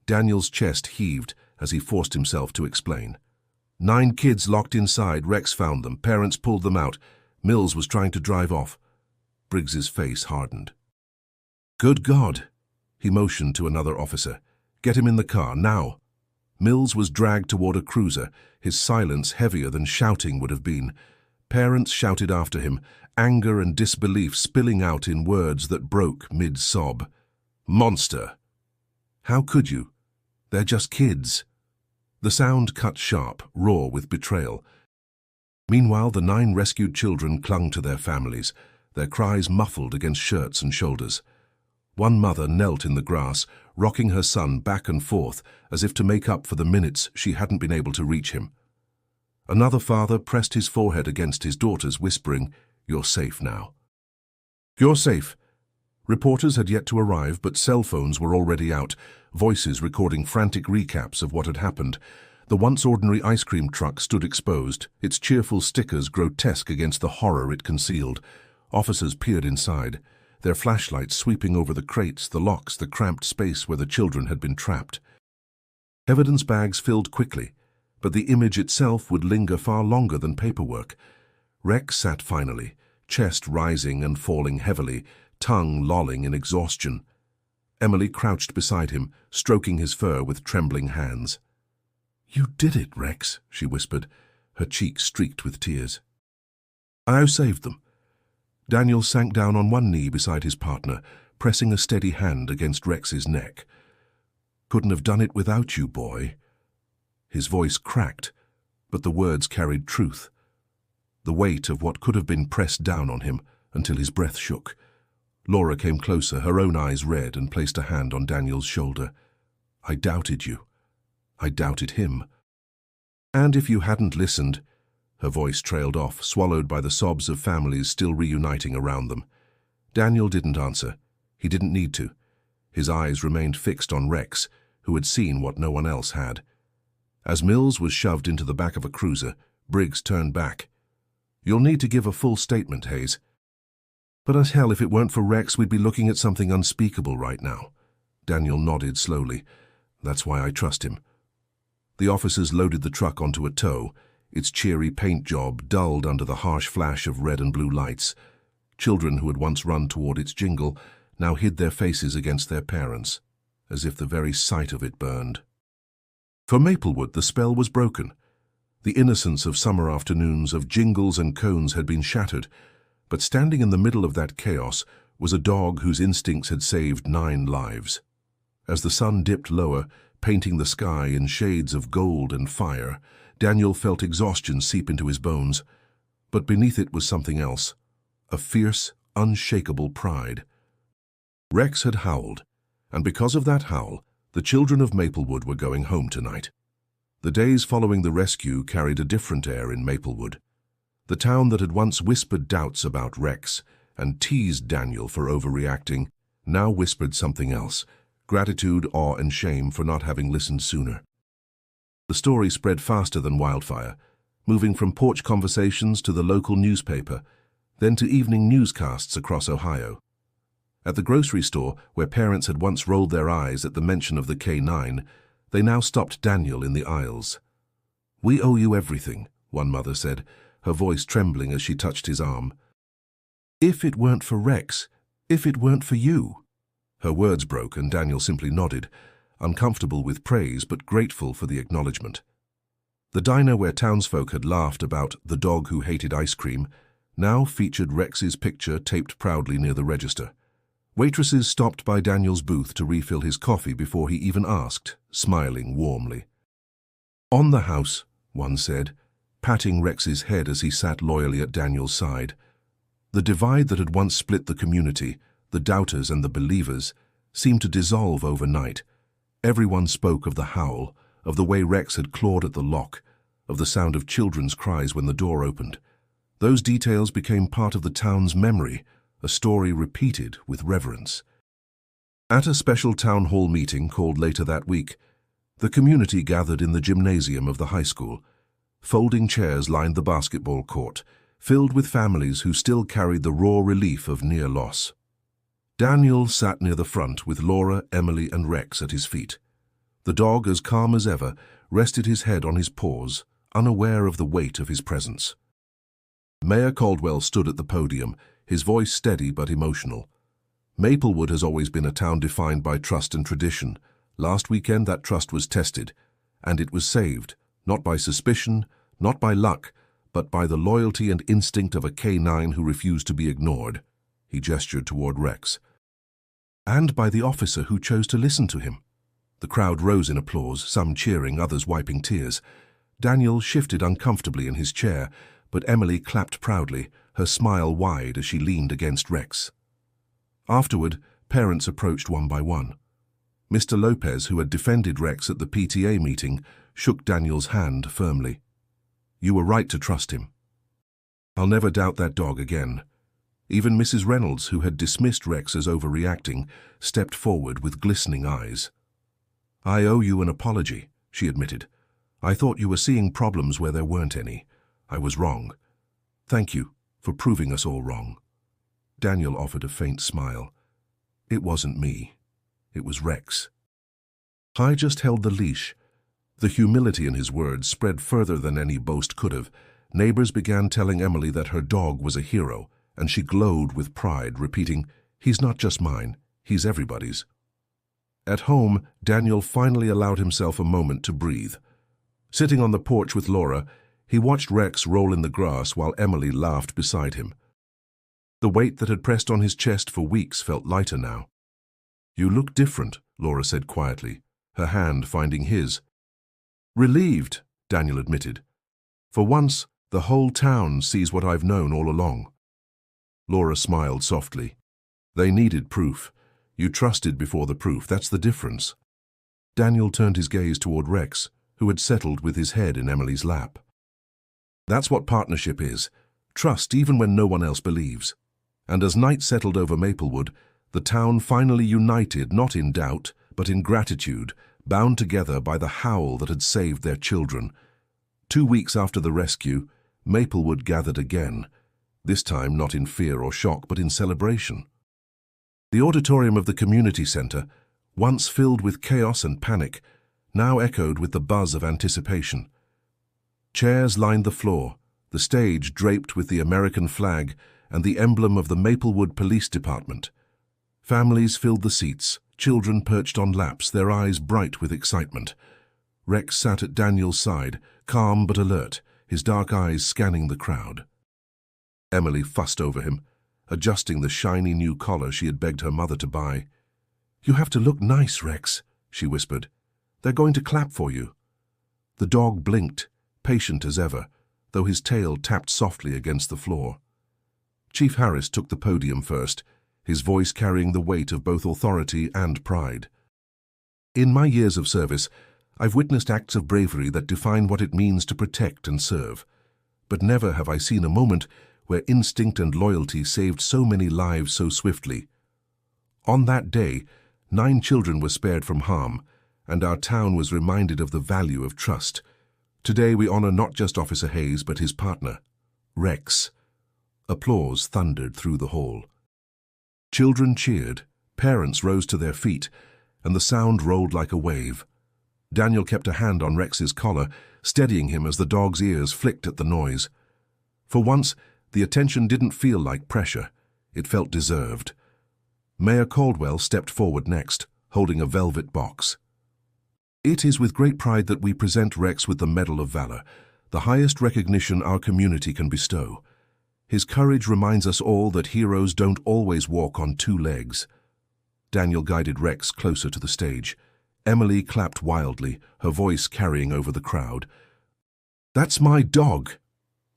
Daniel's chest heaved as he forced himself to explain. 9 kids locked inside. Rex found them. Parents pulled them out. Mills was trying to drive off. Briggs's face hardened. Good God! He motioned to another officer. Get him in the car, now! Mills was dragged toward a cruiser, his silence heavier than shouting would have been. Parents shouted after him, anger and disbelief spilling out in words that broke mid-sob. Monster! How could you? They're just kids. The sound cut sharp, raw with betrayal. Meanwhile, the 9 rescued children clung to their families, their cries muffled against shirts and shoulders. One mother knelt in the grass, rocking her son back and forth as if to make up for the minutes she hadn't been able to reach him. Another father pressed his forehead against his daughter's, whispering, "You're safe now." "You're safe." Reporters had yet to arrive, but cell phones were already out, voices recording frantic recaps of what had happened. The once ordinary ice cream truck stood exposed, its cheerful stickers grotesque against the horror it concealed. Officers peered inside, their flashlights sweeping over the crates, the locks, the cramped space where the children had been trapped. Evidence bags filled quickly, but the image itself would linger far longer than paperwork. Rex sat finally, chest rising and falling heavily, tongue lolling in exhaustion. Emily crouched beside him, stroking his fur with trembling hands. "You did it, Rex," she whispered, her cheeks streaked with tears. "I saved them." Daniel sank down on one knee beside his partner, pressing a steady hand against Rex's neck. "Couldn't have done it without you, boy." His voice cracked, but the words carried truth. The weight of what could have been pressed down on him until his breath shook. Laura came closer, her own eyes red, and placed a hand on Daniel's shoulder. "I doubted you. I doubted him. And if you hadn't listened—" Her voice trailed off, swallowed by the sobs of families still reuniting around them. Daniel didn't answer. He didn't need to. His eyes remained fixed on Rex, who had seen what no one else had. As Mills was shoved into the back of a cruiser, Briggs turned back. "You'll need to give a full statement, Hayes." "But as hell, if it weren't for Rex, we'd be looking at something unspeakable right now." Daniel nodded slowly. "That's why I trust him." The officers loaded the truck onto a tow, its cheery paint job dulled under the harsh flash of red and blue lights. Children who had once run toward its jingle now hid their faces against their parents, as if the very sight of it burned. For Maplewood, the spell was broken. The innocence of summer afternoons, of jingles and cones, had been shattered, but standing in the middle of that chaos was a dog whose instincts had saved 9 lives. As the sun dipped lower, painting the sky in shades of gold and fire, Daniel felt exhaustion seep into his bones. But beneath it was something else, a fierce, unshakable pride. Rex had howled, and because of that howl, the children of Maplewood were going home tonight. The days following the rescue carried a different air in Maplewood. The town that had once whispered doubts about Rex and teased Daniel for overreacting now whispered something else, gratitude, awe, and shame for not having listened sooner. The story spread faster than wildfire, moving from porch conversations to the local newspaper, then to evening newscasts across Ohio. At the grocery store, where parents had once rolled their eyes at the mention of the K-9, they now stopped Daniel in the aisles. "We owe you everything," one mother said, her voice trembling as she touched his arm. "If it weren't for Rex, if it weren't for you." Her words broke, and Daniel simply nodded, uncomfortable with praise but grateful for the acknowledgement. The diner where townsfolk had laughed about the dog who hated ice cream now featured Rex's picture taped proudly near the register. Waitresses stopped by Daniel's booth to refill his coffee before he even asked, smiling warmly. "On the house," one said, patting Rex's head as he sat loyally at Daniel's side. The divide that had once split the community, the doubters and the believers, seemed to dissolve overnight. Everyone spoke of the howl, of the way Rex had clawed at the lock, of the sound of children's cries when the door opened. Those details became part of the town's memory, a story repeated with reverence. At a special town hall meeting called later that week, the community gathered in the gymnasium of the high school. Folding chairs lined the basketball court, filled with families who still carried the raw relief of near loss. Daniel sat near the front with Laura, Emily, and Rex at his feet. The dog, as calm as ever, rested his head on his paws, unaware of the weight of his presence. Mayor Caldwell stood at the podium, his voice steady but emotional. Maplewood has always been a town defined by trust and tradition. Last weekend that trust was tested, and it was saved, not by suspicion, not by luck, but by the loyalty and instinct of a canine who refused to be ignored. He gestured toward Rex. And by the officer who chose to listen to him. The crowd rose in applause, some cheering, others wiping tears. Daniel shifted uncomfortably in his chair, but Emily clapped proudly, her smile wide as she leaned against Rex. Afterward, parents approached one by one. Mr. Lopez, who had defended Rex at the PTA meeting, shook Daniel's hand firmly. "You were right to trust him. I'll never doubt that dog again." Even Mrs. Reynolds, who had dismissed Rex as overreacting, stepped forward with glistening eyes. "I owe you an apology," she admitted. "I thought you were seeing problems where there weren't any. I was wrong. Thank you for proving us all wrong." Daniel offered a faint smile. "It wasn't me. It was Rex." I just held the leash. The humility in his words spread further than any boast could have. Neighbors began telling Emily that her dog was a hero, and she glowed with pride, repeating, "He's not just mine, he's everybody's." At home, Daniel finally allowed himself a moment to breathe. Sitting on the porch with Laura, he watched Rex roll in the grass while Emily laughed beside him. The weight that had pressed on his chest for weeks felt lighter now. "You look different," Laura said quietly, her hand finding his. "Relieved," Daniel admitted. "For once, the whole town sees what I've known all along." Laura smiled softly. "They needed proof. You trusted before the proof, that's the difference." Daniel turned his gaze toward Rex, who had settled with his head in Emily's lap. "That's what partnership is. Trust even when no one else believes." And as night settled over Maplewood, the town finally united, not in doubt, but in gratitude, bound together by the howl that had saved their children. 2 weeks after the rescue, Maplewood gathered again, this time not in fear or shock, but in celebration. The auditorium of the community center, once filled with chaos and panic, now echoed with the buzz of anticipation. Chairs lined the floor, the stage draped with the American flag and the emblem of the Maplewood Police Department. Families filled the seats, children perched on laps, their eyes bright with excitement. Rex sat at Daniel's side, calm but alert, his dark eyes scanning the crowd. Emily fussed over him, adjusting the shiny new collar she had begged her mother to buy. "You have to look nice, Rex," she whispered. "They're going to clap for you." The dog blinked, patient as ever, though his tail tapped softly against the floor. Chief Harris took the podium first, his voice carrying the weight of both authority and pride. "In my years of service, I've witnessed acts of bravery that define what it means to protect and serve. But never have I seen a moment where instinct and loyalty saved so many lives so swiftly. On that day, 9 children were spared from harm, and our town was reminded of the value of trust. Today we honor not just Officer Hayes, but his partner, Rex." Applause thundered through the hall. Children cheered, parents rose to their feet, and the sound rolled like a wave. Daniel kept a hand on Rex's collar, steadying him as the dog's ears flicked at the noise. For once, the attention didn't feel like pressure. It felt deserved. Mayor Caldwell stepped forward next, holding a velvet box. "It is with great pride that we present Rex with the Medal of Valor, the highest recognition our community can bestow. His courage reminds us all that heroes don't always walk on 2 legs." Daniel guided Rex closer to the stage. Emily clapped wildly, her voice carrying over the crowd. "That's my dog!"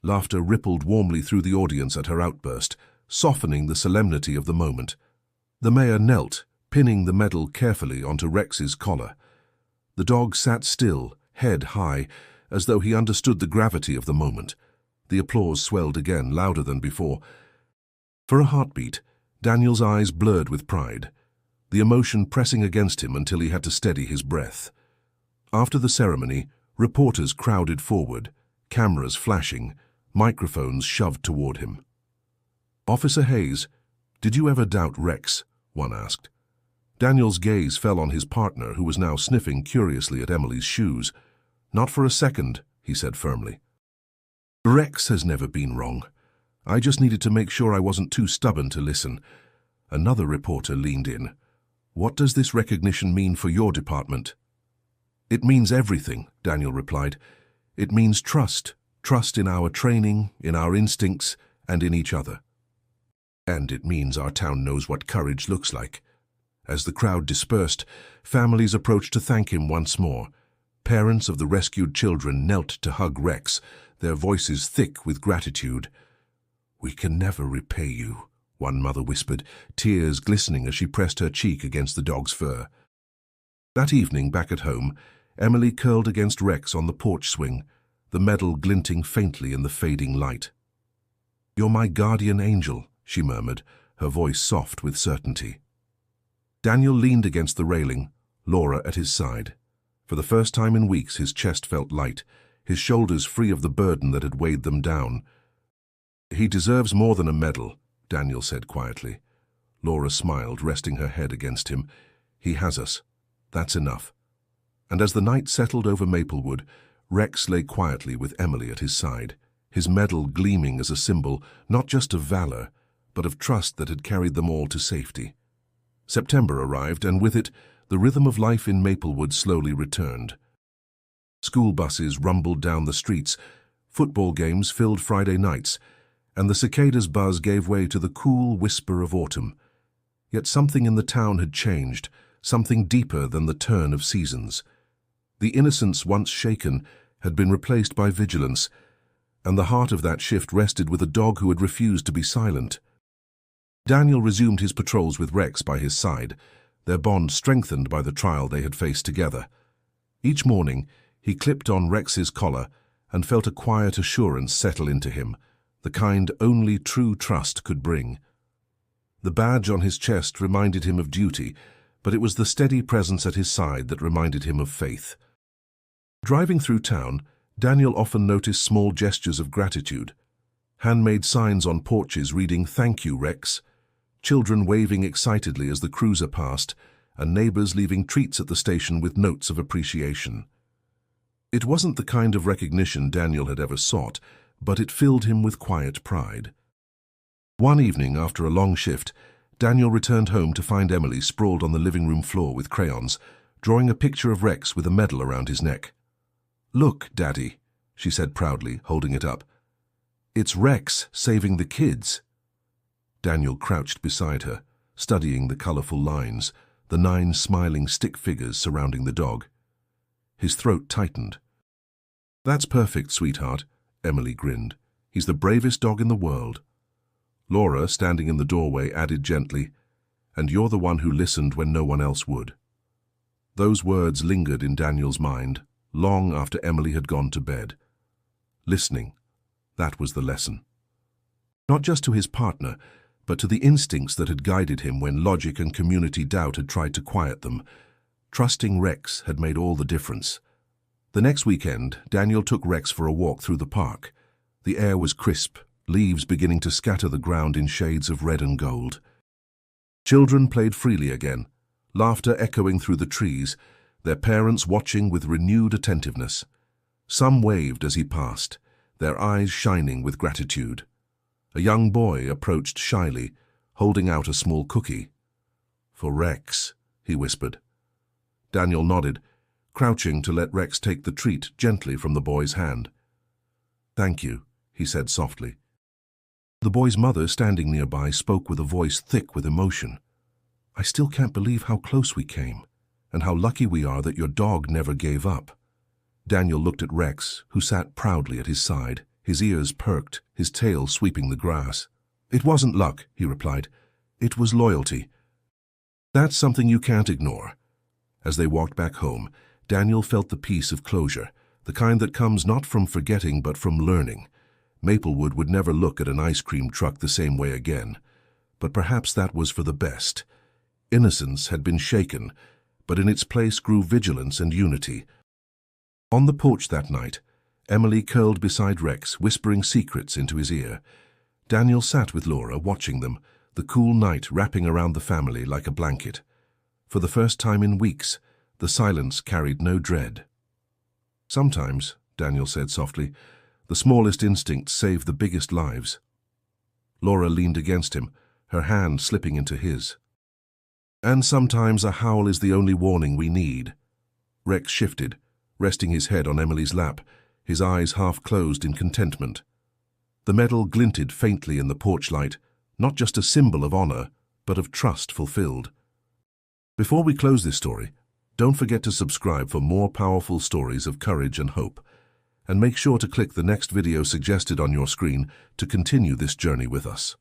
Laughter rippled warmly through the audience at her outburst, softening the solemnity of the moment. The mayor knelt, pinning the medal carefully onto Rex's collar. The dog sat still, head high, as though he understood the gravity of the moment. The applause swelled again, louder than before. For a heartbeat, Daniel's eyes blurred with pride, the emotion pressing against him until he had to steady his breath. After the ceremony, reporters crowded forward, cameras flashing, microphones shoved toward him. "Officer Hayes, did you ever doubt Rex?" one asked. Daniel's gaze fell on his partner, who was now sniffing curiously at Emily's shoes. "Not for a second," he said firmly. "Rex has never been wrong. I just needed to make sure I wasn't too stubborn to listen." Another reporter leaned in. "What does this recognition mean for your department?" "It means everything," Daniel replied. "It means trust. Trust in our training, in our instincts, and in each other. And it means our town knows what courage looks like." As the crowd dispersed, families approached to thank him once more. Parents of the rescued children knelt to hug Rex, their voices thick with gratitude. "We can never repay you," one mother whispered, tears glistening as she pressed her cheek against the dog's fur. That evening, back at home, Emily curled against Rex on the porch swing, the metal glinting faintly in the fading light. "You're my guardian angel," she murmured, her voice soft with certainty. Daniel leaned against the railing, Laura at his side. For the first time in weeks, his chest felt light, his shoulders free of the burden that had weighed them down. "He deserves more than a medal," Daniel said quietly. Laura smiled, resting her head against him. "He has us. That's enough." And as the night settled over Maplewood, Rex lay quietly with Emily at his side, his medal gleaming as a symbol not just of valor, but of trust that had carried them all to safety. September arrived, and with it, the rhythm of life in Maplewood slowly returned. School buses rumbled down the streets, football games filled Friday nights, and the cicadas' buzz gave way to the cool whisper of autumn. Yet something in the town had changed, something deeper than the turn of seasons. The innocence once shaken had been replaced by vigilance, and the heart of that shift rested with a dog who had refused to be silent. Daniel resumed his patrols with Rex by his side, their bond strengthened by the trial they had faced together. Each morning, he clipped on Rex's collar and felt a quiet assurance settle into him, the kind only true trust could bring. The badge on his chest reminded him of duty, but it was the steady presence at his side that reminded him of faith. Driving through town, Daniel often noticed small gestures of gratitude. Handmade signs on porches reading, "Thank you, Rex," children waving excitedly as the cruiser passed, and neighbors leaving treats at the station with notes of appreciation. It wasn't the kind of recognition Daniel had ever sought, but it filled him with quiet pride. One evening, after a long shift, Daniel returned home to find Emily sprawled on the living room floor with crayons, drawing a picture of Rex with a medal around his neck. "Look, Daddy," she said proudly, holding it up. "It's Rex saving the kids." Daniel crouched beside her, studying the colorful lines, the 9 smiling stick figures surrounding the dog. His throat tightened. "That's perfect, sweetheart," Emily grinned. "He's the bravest dog in the world." Laura, standing in the doorway, added gently, "And you're the one who listened when no one else would." Those words lingered in Daniel's mind, long after Emily had gone to bed. Listening, that was the lesson. Not just to his partner, but to the instincts that had guided him when logic and community doubt had tried to quiet them. Trusting Rex had made all the difference. The next weekend, Daniel took Rex for a walk through the park. The air was crisp, leaves beginning to scatter the ground in shades of red and gold. Children played freely again, laughter echoing through the trees, their parents watching with renewed attentiveness. Some waved as he passed, their eyes shining with gratitude. A young boy approached shyly, holding out a small cookie. "For Rex," he whispered. Daniel nodded, crouching to let Rex take the treat gently from the boy's hand. "Thank you," he said softly. The boy's mother, standing nearby, spoke with a voice thick with emotion. "I still can't believe how close we came, and how lucky we are that your dog never gave up." Daniel looked at Rex, who sat proudly at his side, his ears perked, his tail sweeping the grass. "It wasn't luck," he replied. "It was loyalty. That's something you can't ignore." As they walked back home, Daniel felt the peace of closure, the kind that comes not from forgetting but from learning. Maplewood would never look at an ice cream truck the same way again. But perhaps that was for the best. Innocence had been shaken, but in its place grew vigilance and unity. On the porch that night, Emily curled beside Rex, whispering secrets into his ear. Daniel sat with Laura, watching them, the cool night wrapping around the family like a blanket. For the first time in weeks, the silence carried no dread. "Sometimes," Daniel said softly, "the smallest instincts save the biggest lives." Laura leaned against him, her hand slipping into his. "And sometimes a howl is the only warning we need." Rex shifted, resting his head on Emily's lap, his eyes half closed in contentment. The medal glinted faintly in the porch light, not just a symbol of honor, but of trust fulfilled. Before we close this story, don't forget to subscribe for more powerful stories of courage and hope, and make sure to click the next video suggested on your screen to continue this journey with us.